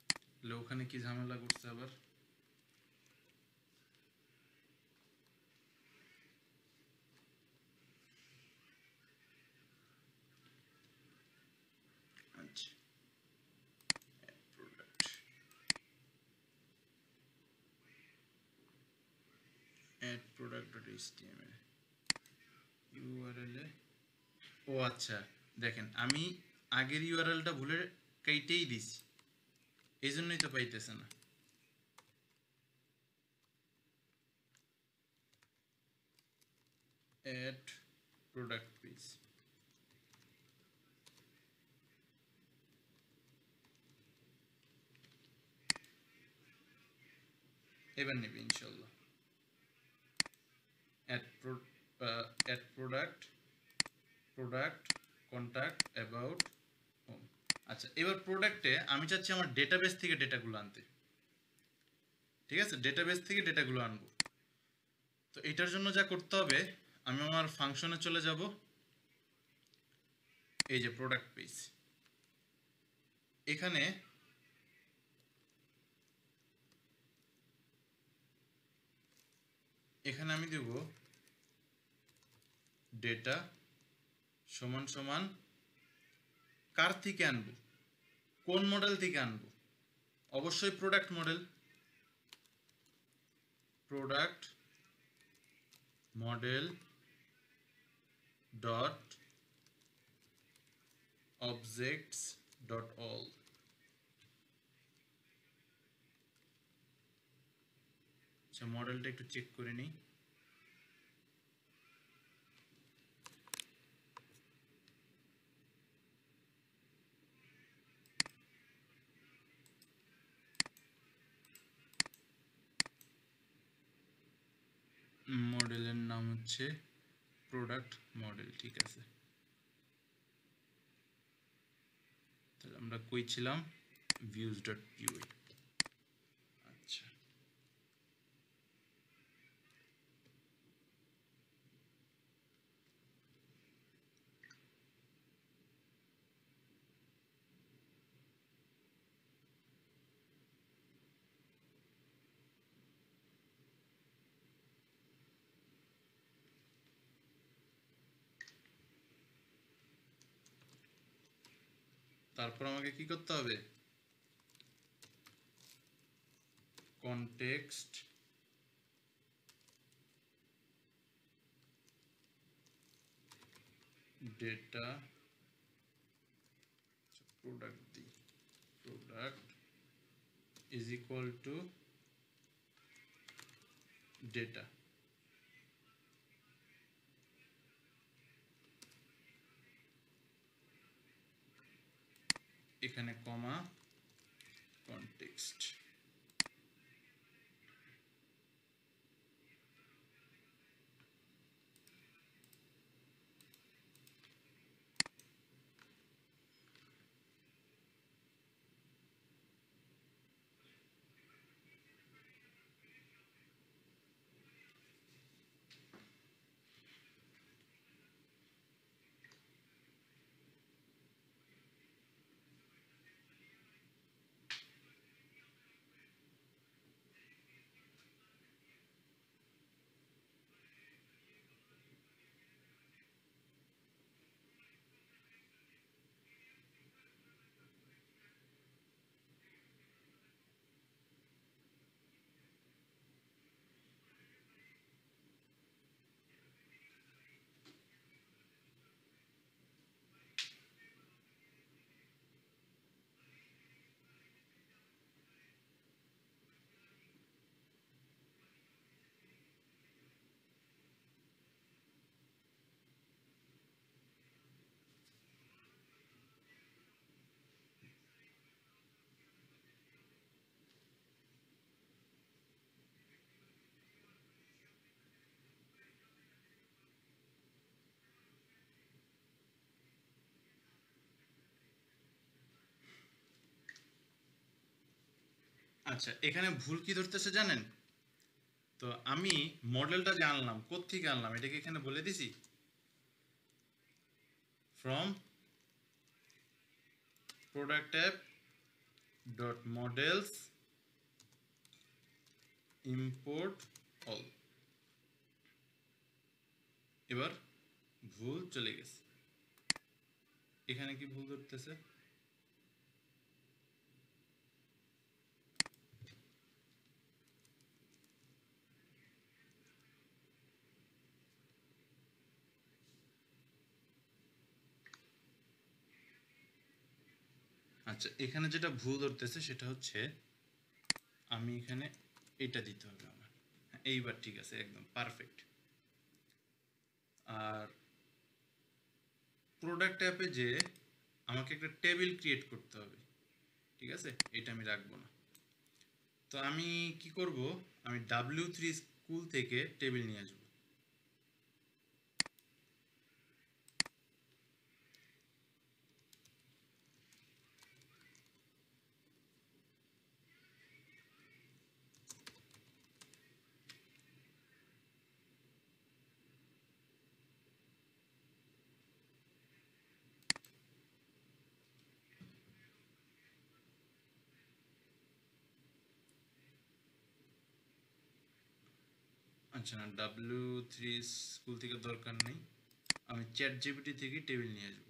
তাহলে ওখানে কি ঝামেলা করছে আবার? আচ্ছা প্রোডাক্ট, অ্যাড প্রোডাক্ট.html ইউআরএল এ, ও আচ্ছা দেখেন আমি আগের ইউআরএলটা ভুলে কেটেই দিছি, এই জন্যই তো পাইতেছে না। অ্যাড প্রোডাক্ট পেজ, এবার নেবে ইনশাল্লাহ। Add product, contact, about, home. আচ্ছা এবার প্রোডাক্টে আমি চাচ্ছি আমার ডেটাবেস থেকে ডেটাগুলো আনতে, ঠিক আছে? ডেটাবেস থেকে ডেটাগুলো আনবো। তো এটার জন্য যা করতে হবে, আমি আমার ফাংশনে চলে যাব, এই যে প্রোডাক্ট পেজ, এখানে আমি দেব ডেটা সমান সমান কার থেকে আনবো, কোন মডেল থেকে আনবো, অবশ্যই product model, product model dot objects dot all. আচ্ছা, মডেলটা একটু চেক করে নিই। মডেলের নাম হচ্ছে প্রোডাক্ট মডেল, ঠিক আছে। তাহলে আমরা কই ছিলাম, ভিউজ ডট পিওয়াই। আচ্ছা, তারপর আমাকে কি করতে হবে, context data product the, product is equal two data, এখানে কমা কনটেক্সট। আচ্ছা, এখানে ভুল কি ধরতেছে জানেন? তো আমি মডেলটা যে আনলাম, কোত্থেকে আনলাম এটাকে এখানে বলে দিছি, from product app dot models import all. এবার ভুল চলে গেছে, এখানে কি ভুল ধরতেছে, আচ্ছা এখানে যেটা ভুল ধরতেছে সেটা হচ্ছে আমি এখানে এটা দিতে হবে আমার, এইবার ঠিক আছে, একদম পারফেক্ট। আর প্রোডাক্ট অ্যাপে যে আমাকে একটা টেবিল ক্রিয়েট করতে হবে, ঠিক আছে, এটা আমি রাখবো না। তো আমি কি করব, আমি W3 স্কুল থেকে টেবিল নিয়ে আসবো। আচ্ছা না, W3 স্কুল থেকে দরকার নেই, আমি চ্যাট জিপিটি থেকে টেবিল নিয়ে আসবো।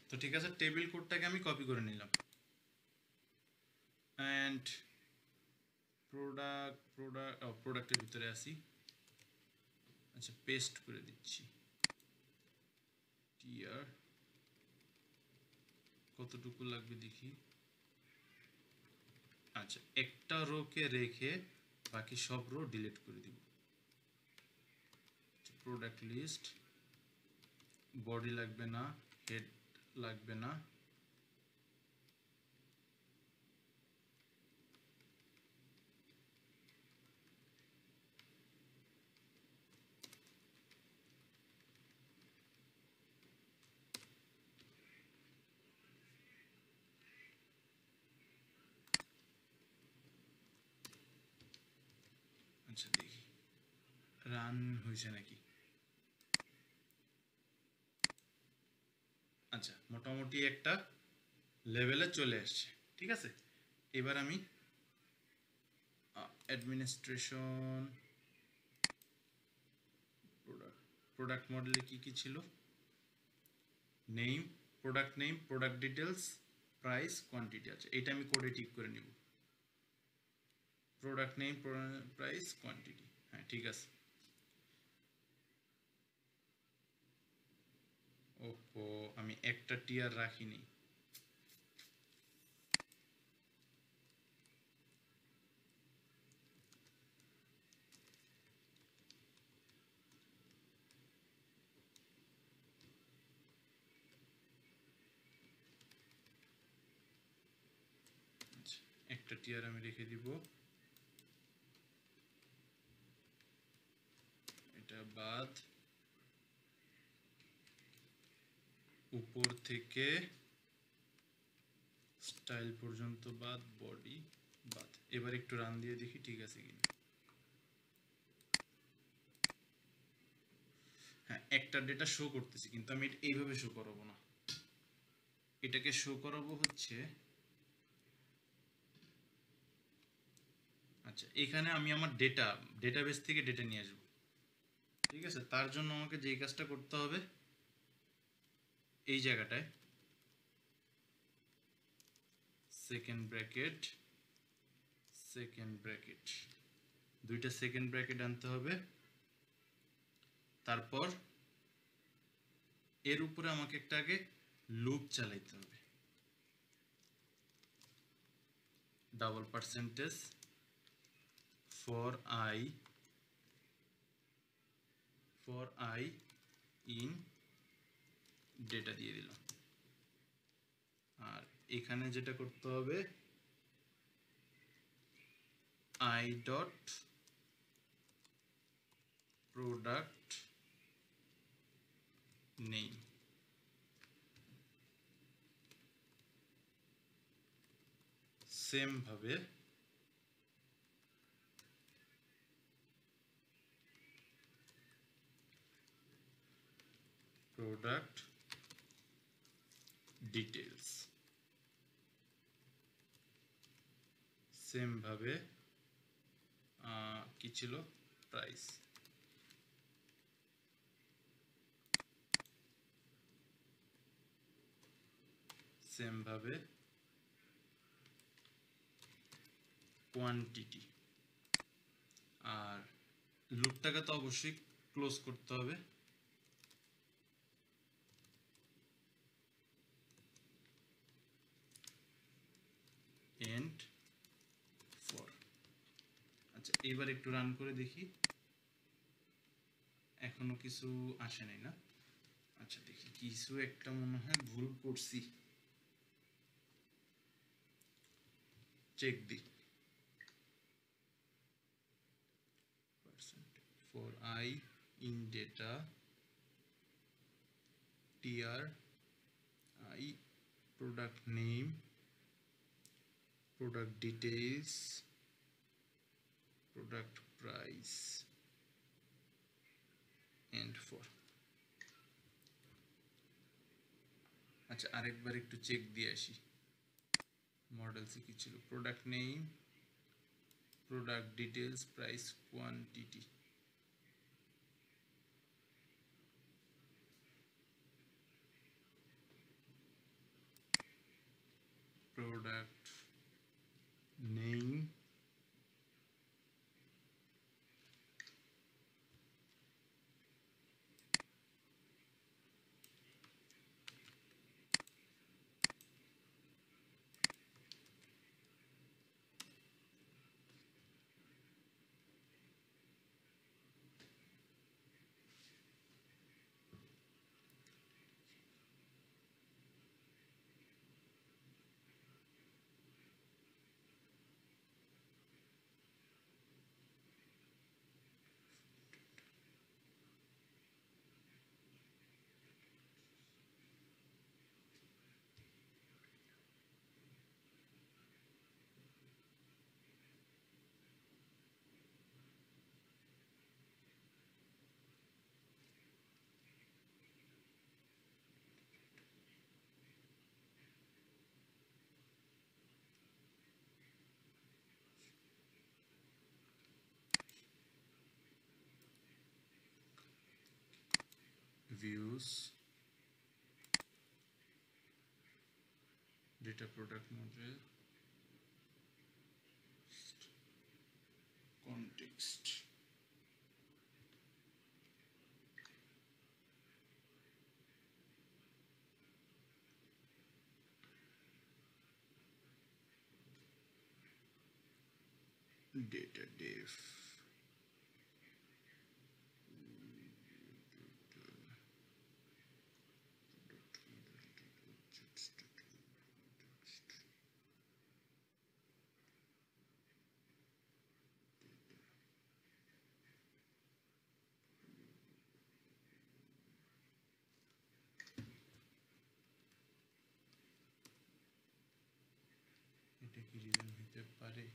তো ঠিক আছে, টেবিল কোডটাকে আমি কপি করে নিলাম, অ্যান্ড প্রোডাক্টের ভিতরে আসি। আচ্ছা, পেস্ট করে দিচ্ছি। টিআর কতটুকু লাগবে দেখি। আচ্ছা, একটা রোকে রেখে বাকি সব রো ডিলিট করে দিব। প্রোডাক্ট লিস্ট, বডি লাগবে না, হেড লাগবে না, আচ্ছা দেখি রান হয়েছে নাকি। আচ্ছা, মোটামুটি একটা লেভেলে চলে আসছে, ঠিক আছে। এবার আমি অ্যাডমিনিস্ট্রেশন, প্রোডাক্ট মডেলে কি কি ছিল, name, product details, price, quantity. আছে এটা আমি কোডে টিক করে নিব, প্রোডাক্ট নেম, প্রাইস, কোয়ান্টিটি। হ্যাঁ ঠিক আছে। ওহো, আমি একটা টিয়ার রাখিনি। একটা টিয়ার আমি রেখে দিব, এটা বাদ, উপর থেকে স্টাইল পর্যন্ত বাদ, বডি বাদ। এবার একটু রান দিয়ে দেখি ঠিক আছে কিনা। হ্যাঁ, একটা ডেটা শো করতেছি, কিন্তু আমি এইভাবে শো করাবো না, এটাকে শো করাবো হচ্ছে, আচ্ছা এখানে আমি আমার ডেটাবেস থেকে ডেটা নিয়ে আসবো, ঠিক আছে। তার জন্য আমাকে যেই কাজটা করতে হবে, এই জায়গাটায় সেকেন্ড ব্র্যাকেট, দুইটা সেকেন্ড ব্র্যাকেট আনতে হবে। তারপর এর উপরে আমাকে একটা আগে লুপ চালাইতে হবে, double percentage for i in data দিয়ে দিলাম। আর এখানে যেটা করতে হবে, i dot product name. Same ভাবে প্রোডাক্ট ডিটেলস, সেম ভাবে কি ছিল প্রাইস, সেম ভাবে কোয়ান্টিটি। আর লুপটাকে তো অবশ্যই ক্লোজ করতে হবে। End for. আচ্ছা এবার একটু রান করে দেখি, এখনো কিছু আসে নাই না? আচ্ছা দেখি, কিছু একটা মনে হয় ভুল করছি, চেক দি। for I in data tr I product name product details product price and for। আচ্ছা আরেকবার একটু চেক দিয়ে আসি, মডেলসে কি ছিল, product name product details price quantity. Product name views data product model context data def এটা কি রিজন হতে পারে?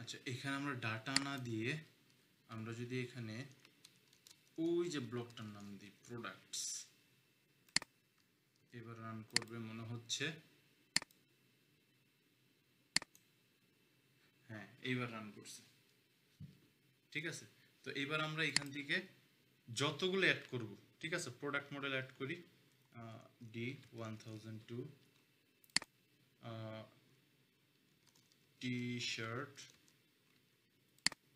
আচ্ছা, এখানে আমরা ডাটা না দিয়ে আমরা যদি এখানে ওই যে ব্লকটার নাম দিই প্রোডাক্টস, এবার রান করবে মনে হচ্ছে। হ্যাঁ, এইবার রান করছে। ঠিক আছে, তো এইবার আমরা এখান থেকে যতগুলো অ্যাড করব, ঠিক আছে, প্রোডাক্ট মডেল অ্যাড করি D1002 টি শার্ট,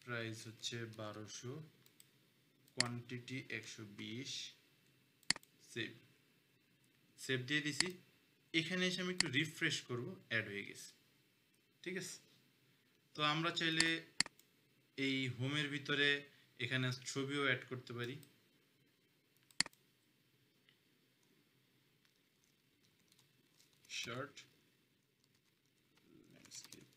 প্রাইস হচ্ছে 1200, কোয়ান্টিটি 120, সেভ। সেভ দিয়ে দিছি। এখানে এসে আমি একটু রিফ্রেশ করব, অ্যাড হয়ে গেছে। ঠিক আছে, তো আমরা চাইলে এই হোমের ভিতরে এখানে ছবিও অ্যাড করতে পারি। শার্ট ল্যান্ডস্কেপ,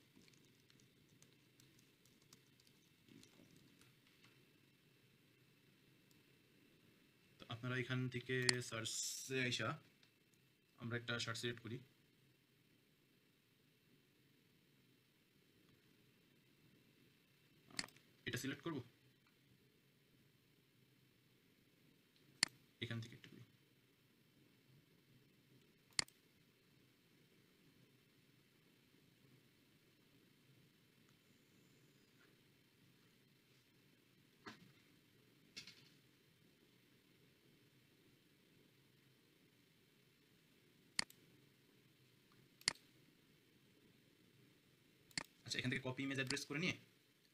তো আপনারা এখান থেকে সার্চে আইসা আমরা একটা শার্ট সিলেক্ট করি। এটা সিলেক্ট করব, এখান থেকে একটা করি। আচ্ছা, এখান থেকে কপি ইমেজ অ্যাড্রেস করে নিয়ে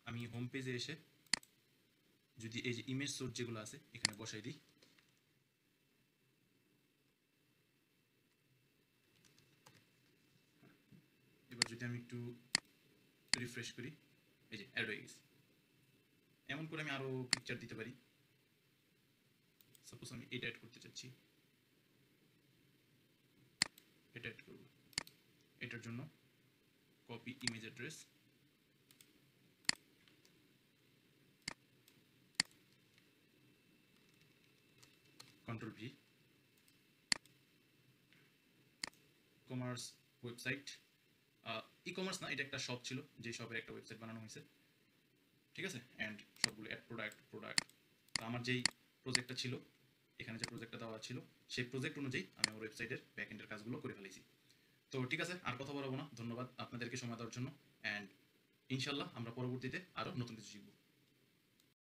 আমি হোম পেজে এসে যদি এই যে ইমেজ সোর্স যেগুলো আছে এখানে বসাই দিই। এবার যদি আমি একটু রিফ্রেশ করি, এই যে অ্যাড হয়ে গেছে। এমন করে আমি আরো পিকচার দিতে পারি। সাপোজ আমি এটা অ্যাড করতে চাচ্ছি, এটা অ্যাড করব। এটার জন্য copy image address, control V, commerce website, e commerce না, এটা একটা শপ ছিল, যে শপের একটা ওয়েবসাইট বানানো হয়েছে। ঠিক আছে, অ্যান্ড সবগুলো অ্যাড প্রোডাক্ট প্রোডাক্ট। তো আমার যেই প্রজেক্টটা ছিল, এখানে যে প্রজেক্টটা দেওয়া ছিল সেই প্রজেক্ট অনুযায়ী আমি আমার ওয়েবসাইটের ব্যাকএন্ডের কাজগুলো করে ফেলেছি। তো ঠিক আছে, আর কথা বলবো না। ধন্যবাদ আপনাদেরকে সময় দেওয়ার জন্য, অ্যান্ড ইনশাল্লাহ আমরা পরবর্তীতে আরও নতুন কিছু শিখবো।